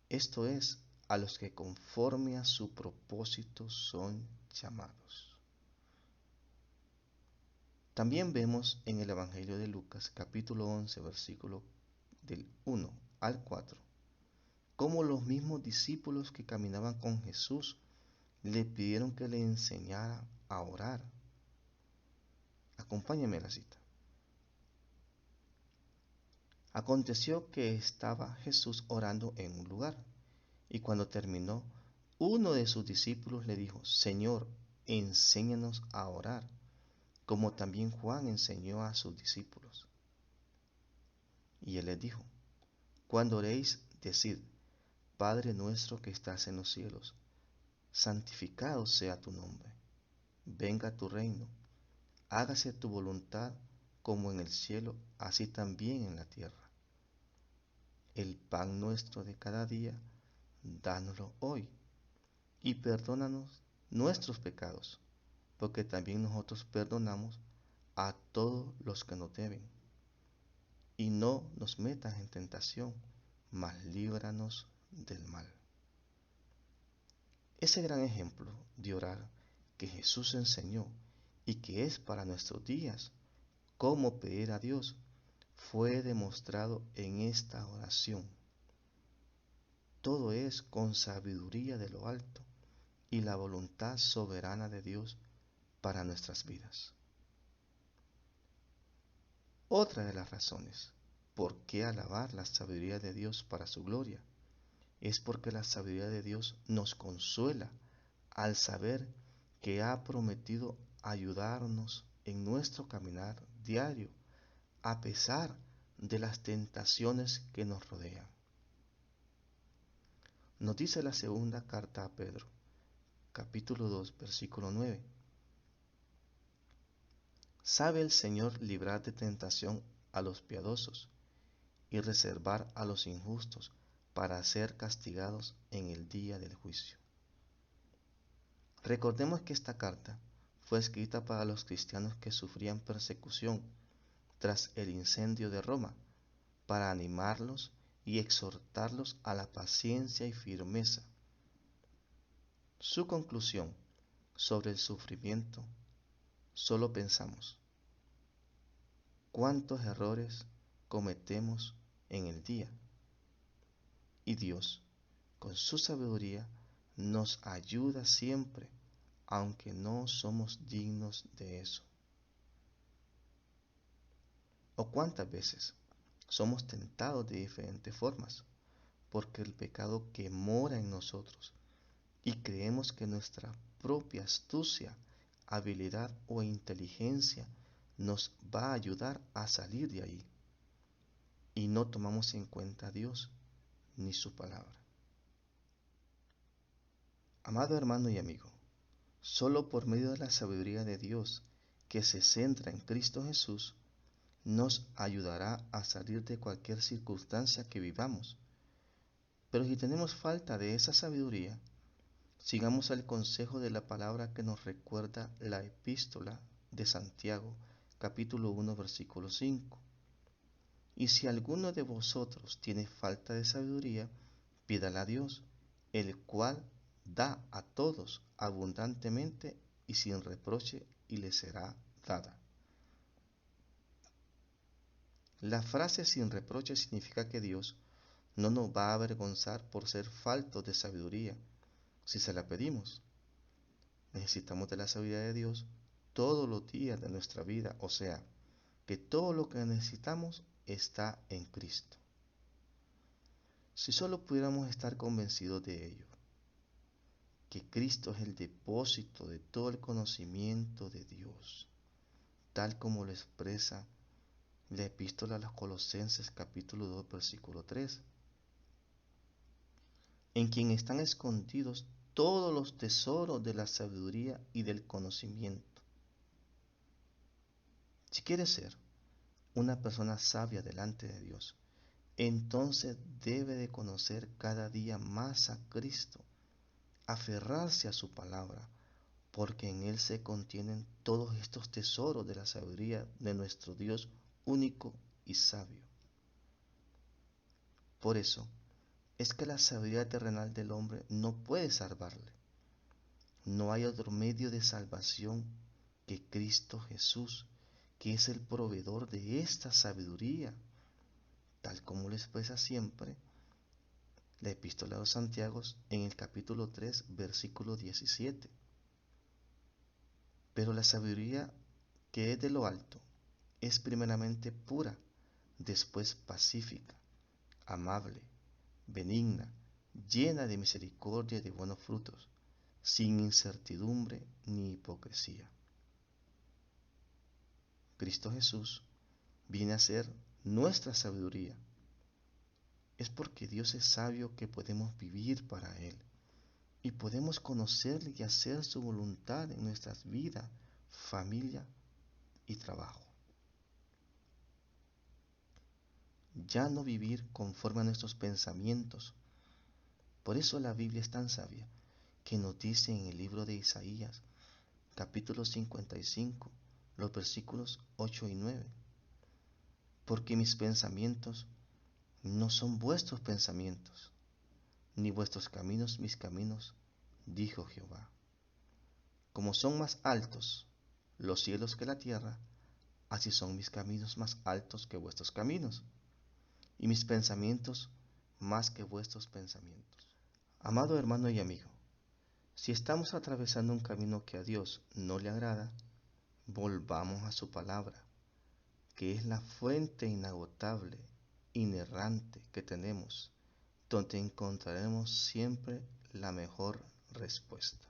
Esto es, a los que conforme a su propósito son llamados. También vemos en el Evangelio de Lucas, capítulo 11, versículo del 1 al 4, cómo los mismos discípulos que caminaban con Jesús le pidieron que le enseñara a orar. Acompáñame a la cita. Aconteció que estaba Jesús orando en un lugar, y cuando terminó, uno de sus discípulos le dijo, Señor, enséñanos a orar, como también Juan enseñó a sus discípulos. Y él les dijo, cuando oréis, decid, Padre nuestro que estás en los cielos, santificado sea tu nombre, venga tu reino, hágase tu voluntad como en el cielo, así también en la tierra. El pan nuestro de cada día, dánoslo hoy, y perdónanos nuestros pecados, porque también nosotros perdonamos a todos los que nos deben. Y no nos metas en tentación, mas líbranos del mal. Ese gran ejemplo de orar que Jesús enseñó y que es para nuestros días, cómo pedir a Dios, fue demostrado en esta oración. Todo es con sabiduría de lo alto y la voluntad soberana de Dios para nuestras vidas. Otra de las razones por qué alabar la sabiduría de Dios para su gloria es porque la sabiduría de Dios nos consuela al saber que ha prometido ayudarnos en nuestro caminar diario a pesar de las tentaciones que nos rodean. Nos dice la segunda carta a Pedro, capítulo 2, versículo 9. Sabe el Señor librar de tentación a los piadosos y reservar a los injustos para ser castigados en el día del juicio. Recordemos que esta carta fue escrita para los cristianos que sufrían persecución tras el incendio de Roma, para animarlos y exhortarlos a la paciencia y firmeza. Su conclusión sobre el sufrimiento, solo pensamos, ¿cuántos errores cometemos en el día? Y Dios, con su sabiduría, nos ayuda siempre, aunque no somos dignos de eso. ¿O cuántas veces somos tentados de diferentes formas? Porque el pecado que mora en nosotros y creemos que nuestra propia astucia, habilidad o inteligencia nos va a ayudar a salir de ahí. Y no tomamos en cuenta a Dios ni su palabra. Amado hermano y amigo, solo por medio de la sabiduría de Dios que se centra en Cristo Jesús, nos ayudará a salir de cualquier circunstancia que vivamos. Pero si tenemos falta de esa sabiduría, sigamos el consejo de la palabra que nos recuerda la epístola de Santiago, capítulo 1, versículo 5. Y si alguno de vosotros tiene falta de sabiduría, pídala a Dios, el cual da a todos abundantemente y sin reproche, y le será dada. La frase sin reproche significa que Dios no nos va a avergonzar por ser faltos de sabiduría si se la pedimos. Necesitamos de la sabiduría de Dios todos los días de nuestra vida, o sea, que todo lo que necesitamos está en Cristo. Si solo pudiéramos estar convencidos de ello, que Cristo es el depósito de todo el conocimiento de Dios, tal como lo expresa la epístola a los Colosenses capítulo 2 versículo 3, en quien están escondidos todos los tesoros de la sabiduría y del conocimiento. Si quieres ser una persona sabia delante de Dios, entonces debe de conocer cada día más a Cristo, aferrarse a su palabra, porque en Él se contienen todos estos tesoros de la sabiduría de nuestro Dios único y sabio. Por eso es que la sabiduría terrenal del hombre no puede salvarle. No hay otro medio de salvación que Cristo Jesús, que es el proveedor de esta sabiduría, tal como lo expresa siempre la epístola de Santiago en el capítulo 3, versículo 17. Pero la sabiduría que es de lo alto es primeramente pura, después pacífica, amable, benigna, llena de misericordia y de buenos frutos, sin incertidumbre ni hipocresía. Cristo Jesús viene a ser nuestra sabiduría. Es porque Dios es sabio que podemos vivir para Él y podemos conocerle y hacer su voluntad en nuestras vidas, familia y trabajo. Ya no vivir conforme a nuestros pensamientos. Por eso la Biblia es tan sabia que nos dice en el libro de Isaías, capítulo 55, los versículos 8 y 9. Porque mis pensamientos no son vuestros pensamientos, ni vuestros caminos mis caminos, dijo Jehová. Como son más altos los cielos que la tierra, así son mis caminos más altos que vuestros caminos, y mis pensamientos más que vuestros pensamientos. Amado hermano y amigo, si estamos atravesando un camino que a Dios no le agrada, volvamos a su palabra, que es la fuente inagotable, inerrante que tenemos, donde encontraremos siempre la mejor respuesta.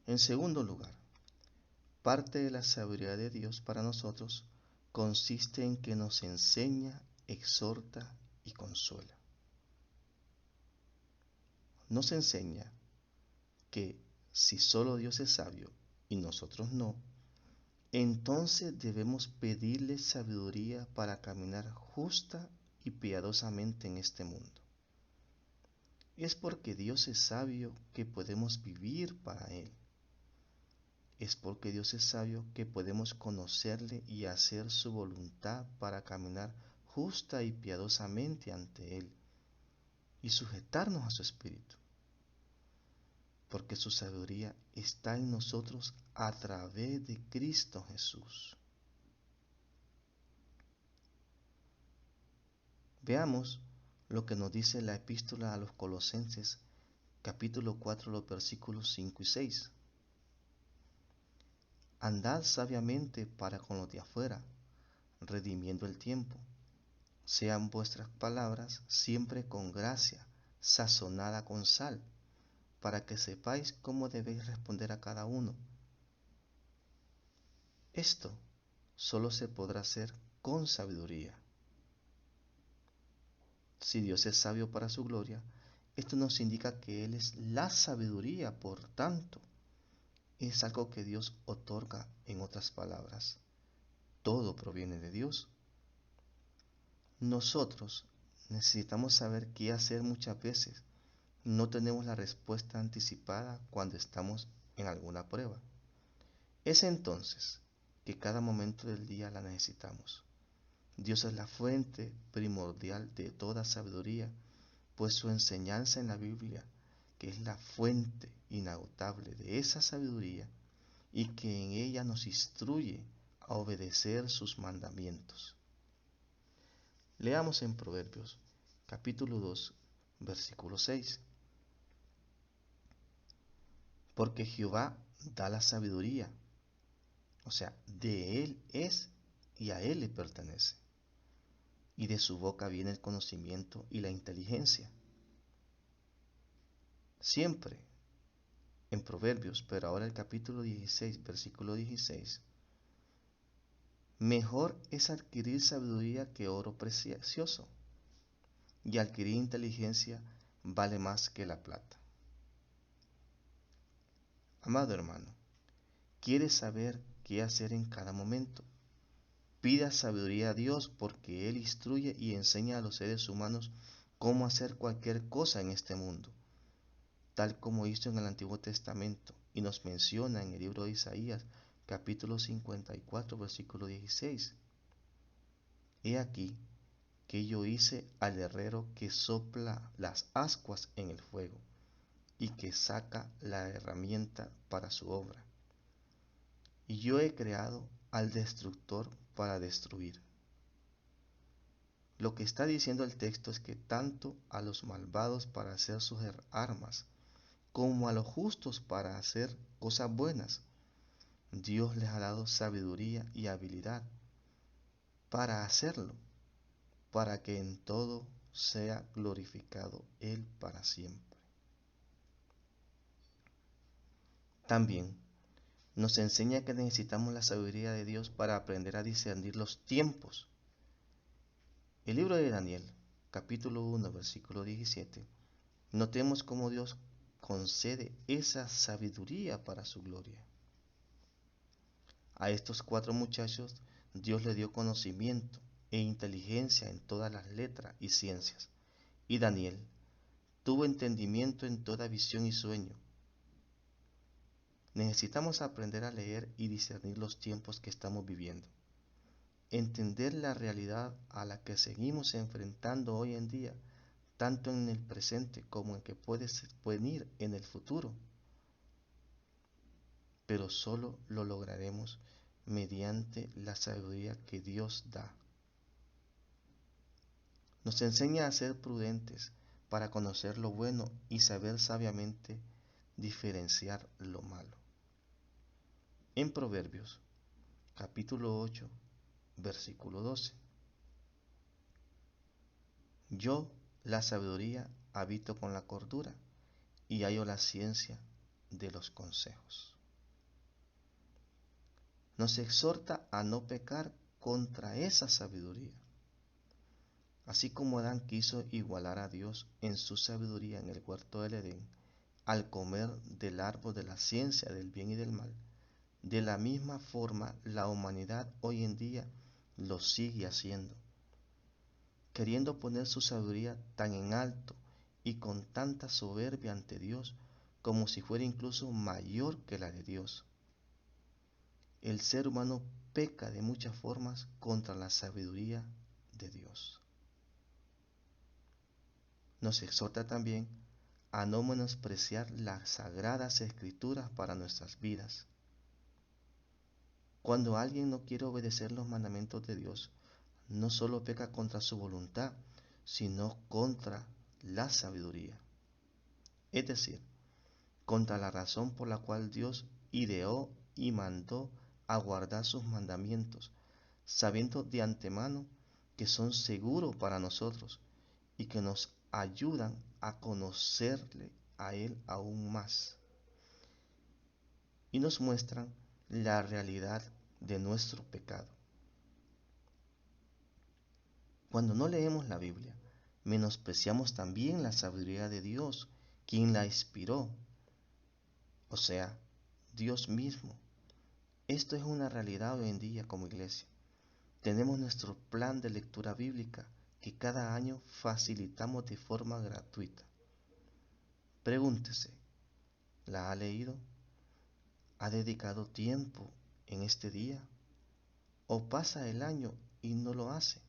En segundo lugar, parte de la sabiduría de Dios para nosotros consiste en que nos enseña, exhorta y consuela. Nos enseña que si solo Dios es sabio y nosotros no, entonces debemos pedirle sabiduría para caminar justa y piadosamente en este mundo. Es porque Dios es sabio que podemos vivir para Él. Es porque Dios es sabio que podemos conocerle y hacer su voluntad para caminar justa y piadosamente ante Él y sujetarnos a su Espíritu. Porque su sabiduría está en nosotros a través de Cristo Jesús. Veamos lo que nos dice la epístola a los Colosenses, capítulo 4, los versículos 5 y 6. Andad sabiamente para con los de afuera, redimiendo el tiempo. Sean vuestras palabras siempre con gracia, sazonada con sal, para que sepáis cómo debéis responder a cada uno. Esto solo se podrá hacer con sabiduría. Si Dios es sabio para su gloria, esto nos indica que Él es la sabiduría, por tanto, es algo que Dios otorga. En otras palabras, todo proviene de Dios. Nosotros necesitamos saber qué hacer muchas veces. No tenemos la respuesta anticipada cuando estamos en alguna prueba. Es entonces que cada momento del día la necesitamos. Dios es la fuente primordial de toda sabiduría, pues su enseñanza en la Biblia, que es la fuente inagotable de esa sabiduría y que en ella nos instruye a obedecer sus mandamientos. Leamos en Proverbios, capítulo 2, versículo 6. Porque Jehová da la sabiduría, o sea, de Él es y a Él le pertenece. Y de su boca viene el conocimiento y la inteligencia. Siempre en Proverbios, pero ahora el capítulo 16, versículo 16. Mejor es adquirir sabiduría que oro precioso, y adquirir inteligencia vale más que la plata. Amado hermano, ¿quieres saber qué hacer en cada momento? Pida sabiduría a Dios, porque Él instruye y enseña a los seres humanos cómo hacer cualquier cosa en este mundo, tal como hizo en el Antiguo Testamento y nos menciona en el libro de Isaías, capítulo 54, versículo 16. He aquí que yo hice al herrero que sopla las ascuas en el fuego y que saca la herramienta para su obra. Y yo he creado al destructor para destruir. Lo que está diciendo el texto es que tanto a los malvados para hacer sus armas, como a los justos para hacer cosas buenas, Dios les ha dado sabiduría y habilidad para hacerlo, para que en todo sea glorificado Él para siempre. También nos enseña que necesitamos la sabiduría de Dios para aprender a discernir los tiempos. El libro de Daniel, capítulo 1, versículo 17, notemos cómo Dios concede esa sabiduría para su gloria. A estos 4 muchachos Dios le dio conocimiento e inteligencia en todas las letras y ciencias, y Daniel tuvo entendimiento en toda visión y sueño. Necesitamos aprender a leer y discernir los tiempos que estamos viviendo, entender la realidad a la que seguimos enfrentando hoy en día, tanto en el presente como en que puede venir en el futuro. Pero solo lo lograremos mediante la sabiduría que Dios da. Nos enseña a ser prudentes para conocer lo bueno y saber sabiamente diferenciar lo malo. En Proverbios, capítulo 8, versículo 12. Yo, la sabiduría, habito con la cordura y hallo la ciencia de los consejos. Nos exhorta a no pecar contra esa sabiduría. Así como Adán quiso igualar a Dios en su sabiduría en el huerto del Edén, al comer del árbol de la ciencia del bien y del mal, de la misma forma la humanidad hoy en día lo sigue haciendo. queriendo poner su sabiduría tan en alto y con tanta soberbia ante Dios, como si fuera incluso mayor que la de Dios. El ser humano peca de muchas formas contra la sabiduría de Dios. Nos exhorta también a no menospreciar las sagradas escrituras para nuestras vidas. Cuando alguien no quiere obedecer los mandamientos de Dios, no solo peca contra su voluntad, sino contra la sabiduría. Es decir, contra la razón por la cual Dios ideó y mandó a guardar sus mandamientos, sabiendo de antemano que son seguros para nosotros y que nos ayudan a conocerle a Él aún más. Y nos muestran la realidad de nuestro pecado. Cuando no leemos la Biblia, menospreciamos también la sabiduría de Dios, quien la inspiró, o sea, Dios mismo. Esto es una realidad hoy en día como iglesia. Tenemos nuestro plan de lectura bíblica que cada año facilitamos de forma gratuita. Pregúntese, ¿la ha leído? ¿Ha dedicado tiempo en este día? ¿O pasa el año y no lo hace?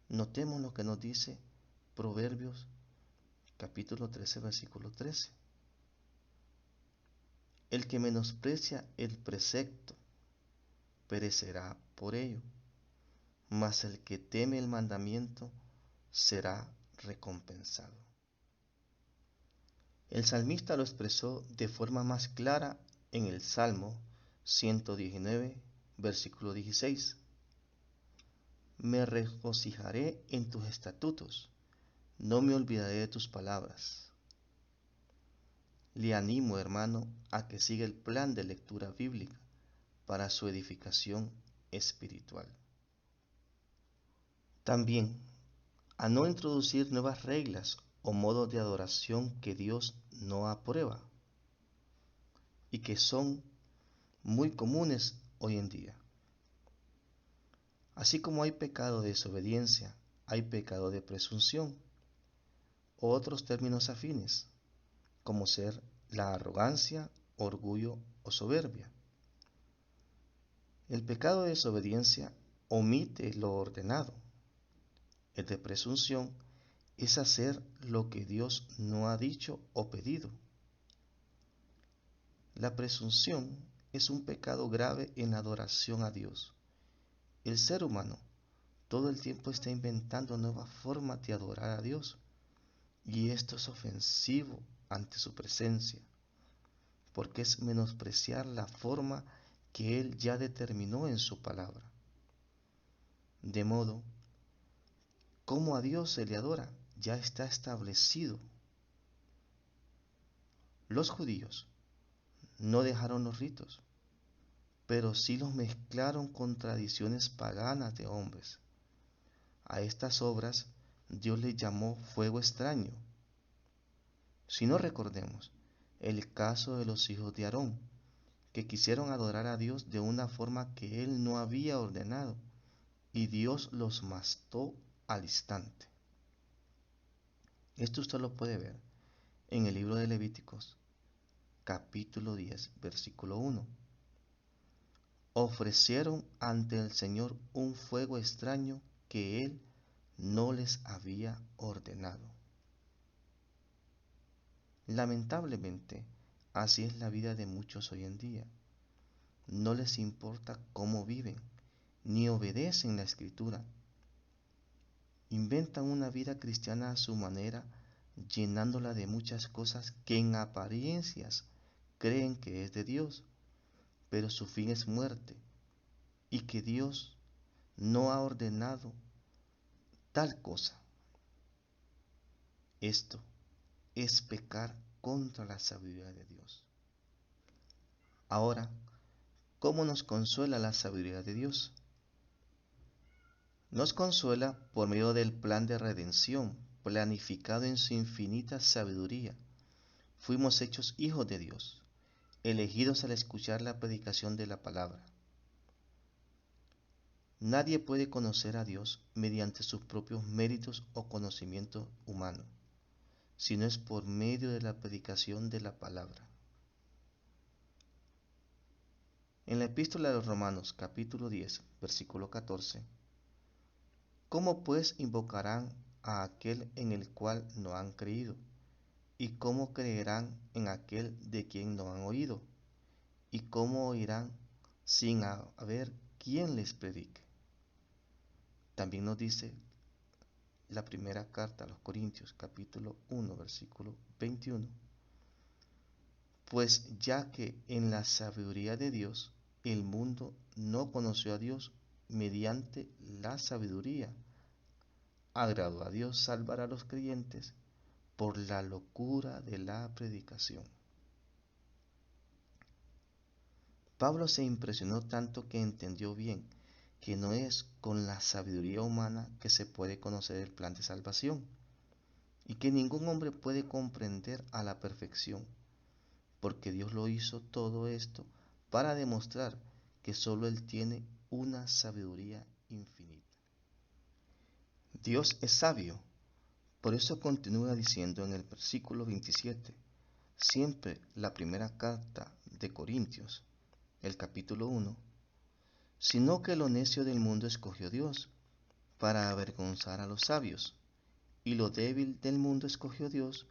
Notemos lo que nos dice Proverbios capítulo 13, versículo 13. El que menosprecia el precepto perecerá por ello, mas el que teme el mandamiento será recompensado. El salmista lo expresó de forma más clara en el Salmo 119, versículo 16. Me regocijaré en tus estatutos, no me olvidaré de tus palabras. Le animo, hermano, a que siga el plan de lectura bíblica para su edificación espiritual. También a no introducir nuevas reglas o modos de adoración que Dios no aprueba y que son muy comunes hoy en día. Así como hay pecado de desobediencia, hay pecado de presunción o otros términos afines, como ser la arrogancia, orgullo o soberbia. El pecado de desobediencia omite lo ordenado. El de presunción es hacer lo que Dios no ha dicho o pedido. La presunción es un pecado grave en la adoración a Dios. El ser humano todo el tiempo está inventando nuevas formas de adorar a Dios, y esto es ofensivo ante su presencia, porque es menospreciar la forma que Él ya determinó en su palabra. De modo, cómo a Dios se le adora ya está establecido. Los judíos no dejaron los ritos, pero sí los mezclaron con tradiciones paganas de hombres. A estas obras Dios les llamó fuego extraño. Si no, recordemos el caso de los hijos de Aarón, que quisieron adorar a Dios de una forma que Él no había ordenado, y Dios los mató al instante. Esto usted lo puede ver en el libro de Levíticos, capítulo 10, versículo 1. Ofrecieron ante el Señor un fuego extraño que Él no les había ordenado. Lamentablemente, así es la vida de muchos hoy en día. No les importa cómo viven, ni obedecen la Escritura. Inventan una vida cristiana a su manera, llenándola de muchas cosas que en apariencias creen que es de Dios, pero su fin es muerte, y que Dios no ha ordenado tal cosa. Esto es pecar contra la sabiduría de Dios. Ahora, ¿cómo nos consuela la sabiduría de Dios? Nos consuela por medio del plan de redención, planificado en su infinita sabiduría. Fuimos hechos hijos de Dios, elegidos al escuchar la predicación de la palabra. Nadie puede conocer a Dios mediante sus propios méritos o conocimiento humano, sino es por medio de la predicación de la palabra. En la epístola de los Romanos, capítulo 10, versículo 14, ¿cómo pues invocarán a aquel en el cual no han creído? ¿Y cómo creerán en aquel de quien no han oído? ¿Y cómo oirán sin haber quien les predique? También nos dice la primera carta a los Corintios, capítulo 1, versículo 21. Pues ya que en la sabiduría de Dios el mundo no conoció a Dios mediante la sabiduría, agradó a Dios salvar a los creyentes por la locura de la predicación. Pablo se impresionó tanto que entendió bien que no es con la sabiduría humana que se puede conocer el plan de salvación, y que ningún hombre puede comprender a la perfección, porque Dios lo hizo todo esto para demostrar que solo Él tiene una sabiduría infinita. Dios es sabio, por eso continúa diciendo en el versículo 27, siempre la primera carta de Corintios, el capítulo 1, sino que lo necio del mundo escogió Dios para avergonzar a los sabios, y lo débil del mundo escogió Dios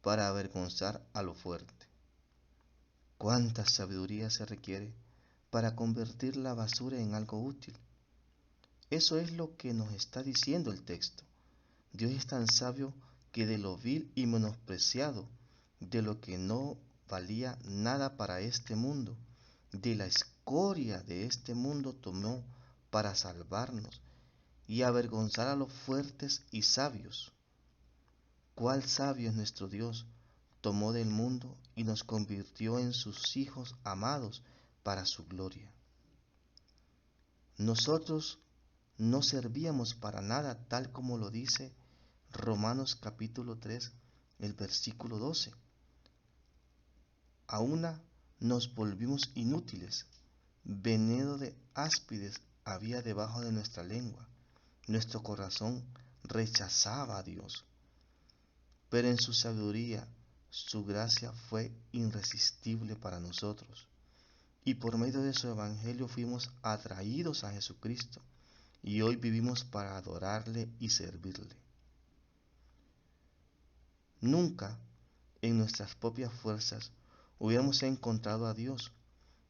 para avergonzar a lo fuerte. ¿Cuánta sabiduría se requiere para convertir la basura en algo útil? Eso es lo que nos está diciendo el texto. Dios es tan sabio que de lo vil y menospreciado, de lo que no valía nada para este mundo, de la escoria de este mundo tomó para salvarnos y avergonzar a los fuertes y sabios. ¿Cuál sabio es nuestro Dios? Tomó del mundo y nos convirtió en sus hijos amados para su gloria. Nosotros no servíamos para nada, tal como lo dice Romanos capítulo 3, el versículo 12. A una nos volvimos inútiles, veneno de áspides había debajo de nuestra lengua, nuestro corazón rechazaba a Dios. Pero en su sabiduría, su gracia fue irresistible para nosotros, y por medio de su evangelio fuimos atraídos a Jesucristo, y hoy vivimos para adorarle y servirle. Nunca en nuestras propias fuerzas hubiéramos encontrado a Dios,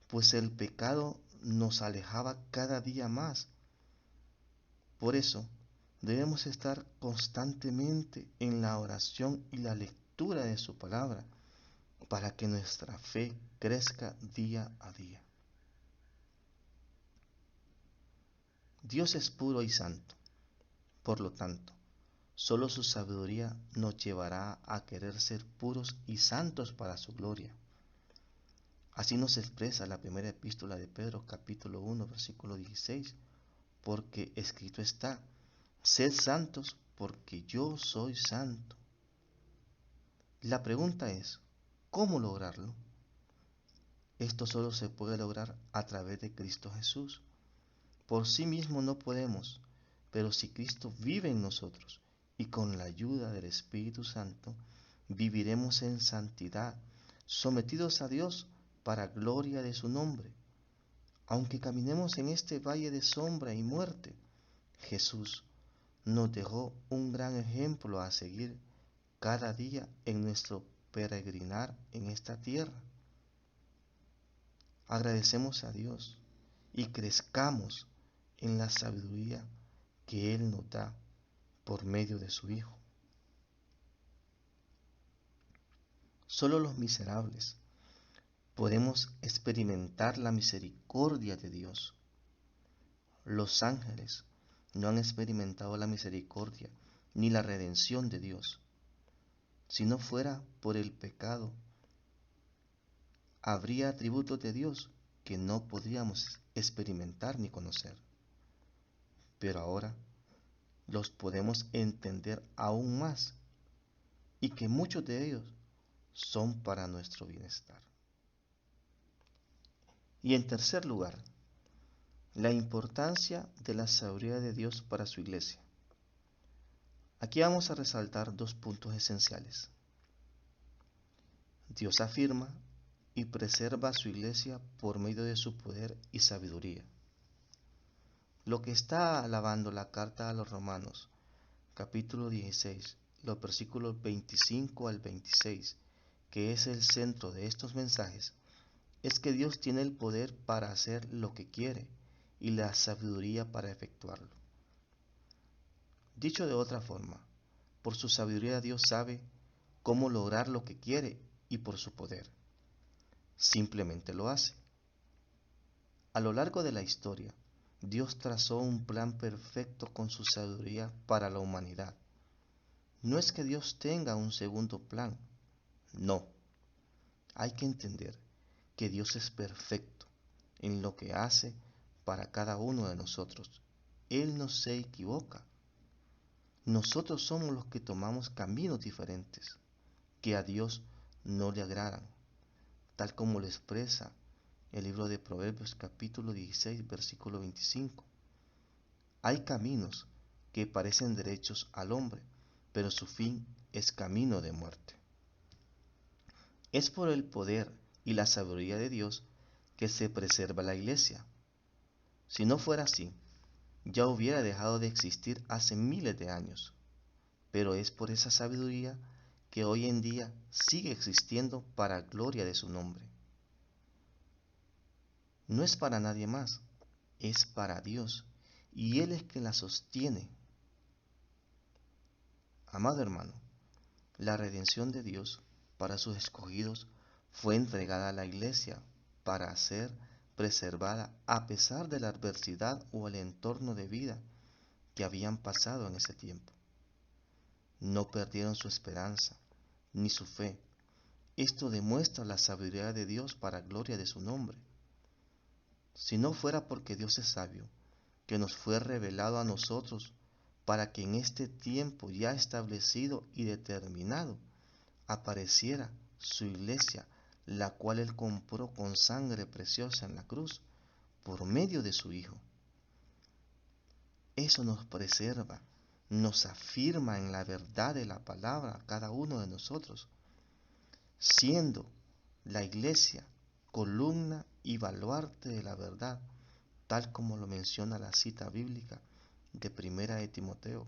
pues el pecado nos alejaba cada día más. Por eso debemos estar constantemente en la oración y la lectura de su palabra, para que nuestra fe crezca día a día. Dios es puro y santo, por lo tanto, solo su sabiduría nos llevará a querer ser puros y santos para su gloria. Así nos expresa la primera epístola de Pedro, capítulo 1, versículo 16, porque escrito está, sed santos porque yo soy santo. La pregunta es, ¿cómo lograrlo? Esto solo se puede lograr a través de Cristo Jesús. Por sí mismo no podemos, pero si Cristo vive en nosotros y con la ayuda del Espíritu Santo, viviremos en santidad, sometidos a Dios para gloria de su nombre. Aunque caminemos en este valle de sombra y muerte, Jesús nos dejó un gran ejemplo a seguir cada día en nuestro peregrinar en esta tierra. Agradecemos a Dios y crezcamos en la sabiduría que Él nos da por medio de su Hijo. Solo los miserables podemos experimentar la misericordia de Dios. Los ángeles no han experimentado la misericordia ni la redención de Dios. Si no fuera por el pecado, habría atributos de Dios que no podríamos experimentar ni conocer. Pero ahora los podemos entender aún más, y que muchos de ellos son para nuestro bienestar. Y en tercer lugar, La importancia de la sabiduría de Dios para su iglesia. Aquí vamos a resaltar dos puntos esenciales. Dios afirma y preserva a su iglesia por medio de su poder y sabiduría. Lo que está alabando la carta a los Romanos, capítulo 16, los versículos 25 al 26, que es el centro de estos mensajes, es que Dios tiene el poder para hacer lo que quiere y la sabiduría para efectuarlo. Dicho de otra forma, por su sabiduría Dios sabe cómo lograr lo que quiere y por su poder. Simplemente lo hace. A lo largo de la historia, Dios trazó un plan perfecto con su sabiduría para la humanidad. No es que Dios tenga un segundo plan, no. Hay que entender que Dios es perfecto en lo que hace para cada uno de nosotros. Él no se equivoca. Nosotros somos los que tomamos caminos diferentes que a Dios no le agradan, tal como lo expresa el libro de Proverbios capítulo 16, versículo 25. Hay caminos que parecen derechos al hombre, pero su fin es camino de muerte. Es por el poder y la sabiduría de Dios que se preserva la iglesia. Si no fuera así, ya hubiera dejado de existir hace miles de años. Pero es por esa sabiduría que hoy en día sigue existiendo para gloria de su nombre. No es para nadie más, es para Dios, y Él es quien la sostiene. Amado hermano, la redención de Dios para sus escogidos fue entregada a la iglesia para ser preservada a pesar de la adversidad o el entorno de vida que habían pasado en ese tiempo. No perdieron su esperanza ni su fe. Esto demuestra la sabiduría de Dios para gloria de su nombre. Si no fuera porque Dios es sabio, que nos fue revelado a nosotros para que en este tiempo ya establecido y determinado apareciera su iglesia, la cual Él compró con sangre preciosa en la cruz por medio de su Hijo. Eso nos preserva, nos afirma en la verdad de la palabra a cada uno de nosotros, siendo la iglesia columna y baluarte de la verdad, tal como lo menciona la cita bíblica de 1 de Timoteo,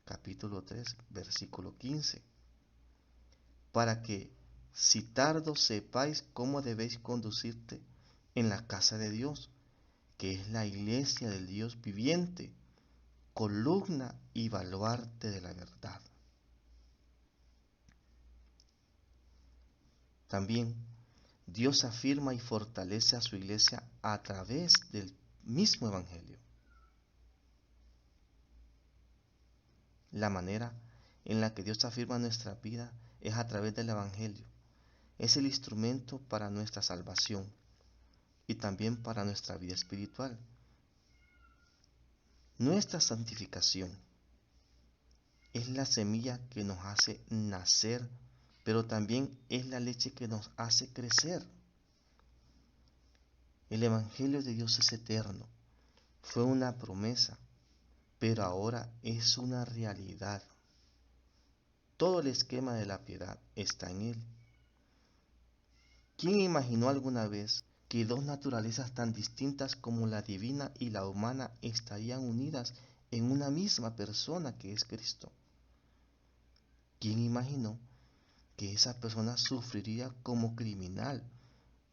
capítulo 3, versículo 15, para que, si tardo, sepáis cómo debéis conducirte en la casa de Dios, que es la iglesia del Dios viviente, columna y baluarte de la verdad. También Dios afirma y fortalece a su iglesia a través del mismo Evangelio. La manera en la que Dios afirma nuestra vida es a través del Evangelio. Es el instrumento para nuestra salvación y también para nuestra vida espiritual. Nuestra santificación es la semilla que nos hace nacer, pero también es la leche que nos hace crecer. El Evangelio de Dios es eterno. Fue una promesa, pero ahora es una realidad. Todo el esquema de la piedad está en Él. ¿Quién imaginó alguna vez que dos naturalezas tan distintas como la divina y la humana estarían unidas en una misma persona que es Cristo? ¿Quién imaginó que esa persona sufriría como criminal,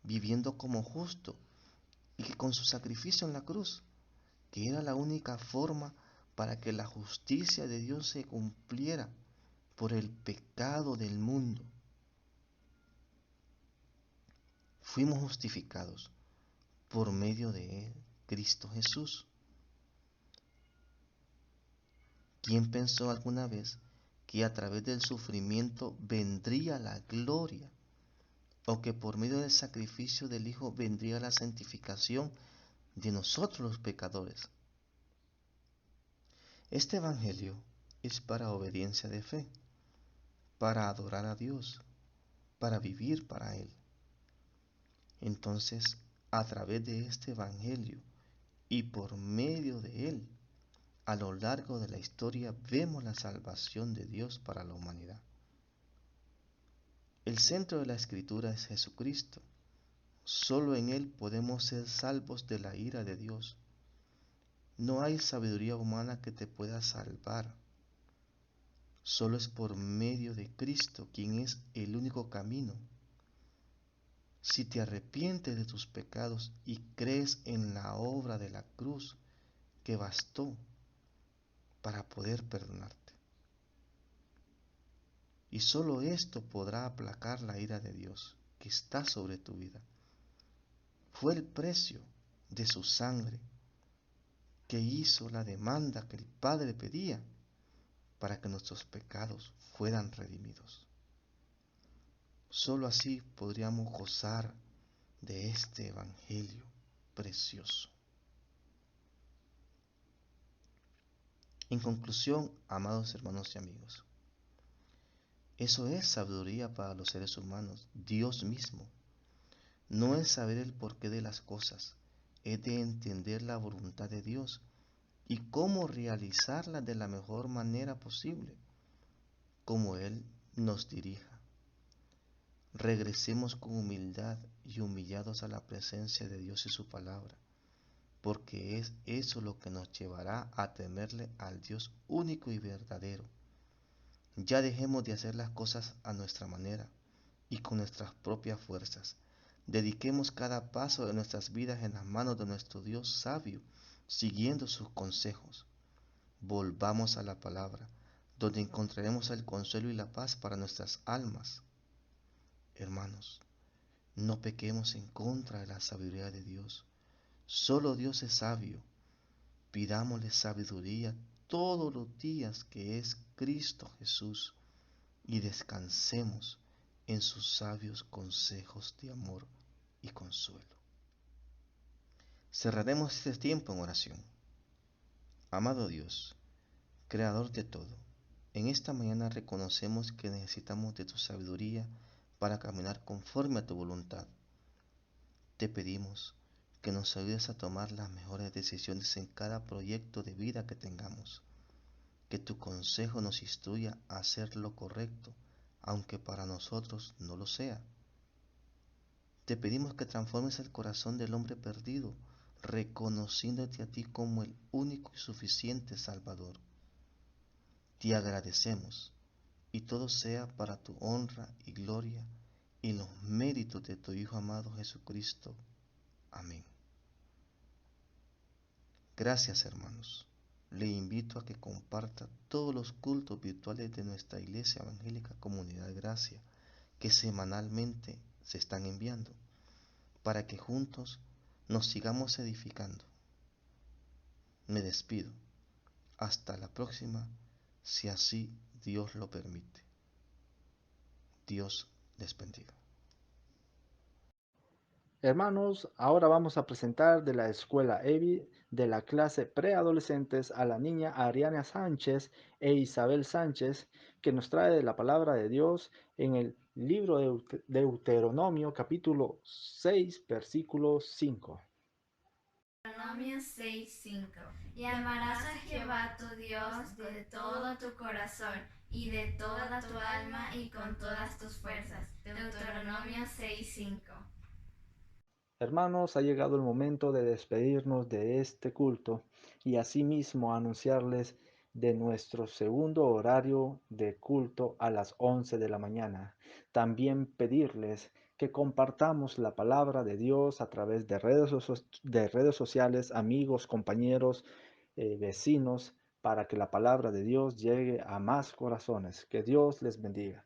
viviendo como justo, y que con su sacrificio en la cruz, que era la única forma para que la justicia de Dios se cumpliera por el pecado del mundo? Fuimos justificados por medio de Él, Cristo Jesús. ¿Quién pensó alguna vez que a través del sufrimiento vendría la gloria, o que por medio del sacrificio del Hijo vendría la santificación de nosotros los pecadores? Este Evangelio es para obediencia de fe, para adorar a Dios, para vivir para Él. Entonces, a través de este Evangelio y por medio de él, a lo largo de la historia, vemos la salvación de Dios para la humanidad. El centro de la Escritura es Jesucristo. Solo en Él podemos ser salvos de la ira de Dios. No hay sabiduría humana que te pueda salvar. Solo es por medio de Cristo, quien es el único camino. Si te arrepientes de tus pecados y crees en la obra de la cruz que bastó para poder perdonarte. Y solo esto podrá aplacar la ira de Dios que está sobre tu vida. Fue el precio de su sangre que hizo la demanda que el Padre pedía para que nuestros pecados fueran redimidos. Solo así podríamos gozar de este evangelio precioso. En conclusión, amados hermanos y amigos, eso es sabiduría para los seres humanos, Dios mismo. No es saber el porqué de las cosas, es de entender la voluntad de Dios y cómo realizarla de la mejor manera posible, como Él nos dirija. Regresemos con humildad y humillados a la presencia de Dios y su palabra, porque es eso lo que nos llevará a temerle al Dios único y verdadero. Ya dejemos de hacer las cosas a nuestra manera y con nuestras propias fuerzas. Dediquemos cada paso de nuestras vidas en las manos de nuestro Dios sabio, siguiendo sus consejos. Volvamos a la palabra, donde encontraremos el consuelo y la paz para nuestras almas. Hermanos, no pequemos en contra de la sabiduría de Dios. Solo Dios es sabio. Pidámosle sabiduría todos los días, que es Cristo Jesús, y descansemos en sus sabios consejos de amor y consuelo. Cerraremos este tiempo en oración. Amado Dios, Creador de todo, en esta mañana reconocemos que necesitamos de tu sabiduría para caminar conforme a tu voluntad. Te pedimos que nos ayudes a tomar las mejores decisiones en cada proyecto de vida que tengamos. Que tu consejo nos instruya a hacer lo correcto, aunque para nosotros no lo sea. Te pedimos que transformes el corazón del hombre perdido, reconociéndote a ti como el único y suficiente Salvador. Te agradecemos, y todo sea para tu honra y gloria y los méritos de tu Hijo amado Jesucristo. Amén. Gracias, hermanos. Le invito a que comparta todos los cultos virtuales de nuestra Iglesia Evangélica Comunidad Gracia que semanalmente se están enviando, para que juntos nos sigamos edificando. Me despido. Hasta la próxima, si así Dios lo permite. Dios les bendiga. Hermanos, ahora vamos a presentar de la escuela EVI de la clase preadolescentes a la niña Ariana Sánchez e Isabel Sánchez, que nos trae la palabra de Dios en el libro de Deuteronomio capítulo 6 versículo 5. Deuteronomio 6:5. Y amarás a Jehová tu Dios de todo tu corazón y de toda tu alma y con todas tus fuerzas. Deuteronomio 6:5. Hermanos, ha llegado el momento de despedirnos de este culto y asimismo anunciarles de nuestro segundo horario de culto a las 11 de la mañana. También pedirles que compartamos la palabra de Dios a través de redes sociales, amigos, compañeros, vecinos, para que la palabra de Dios llegue a más corazones. Que Dios les bendiga.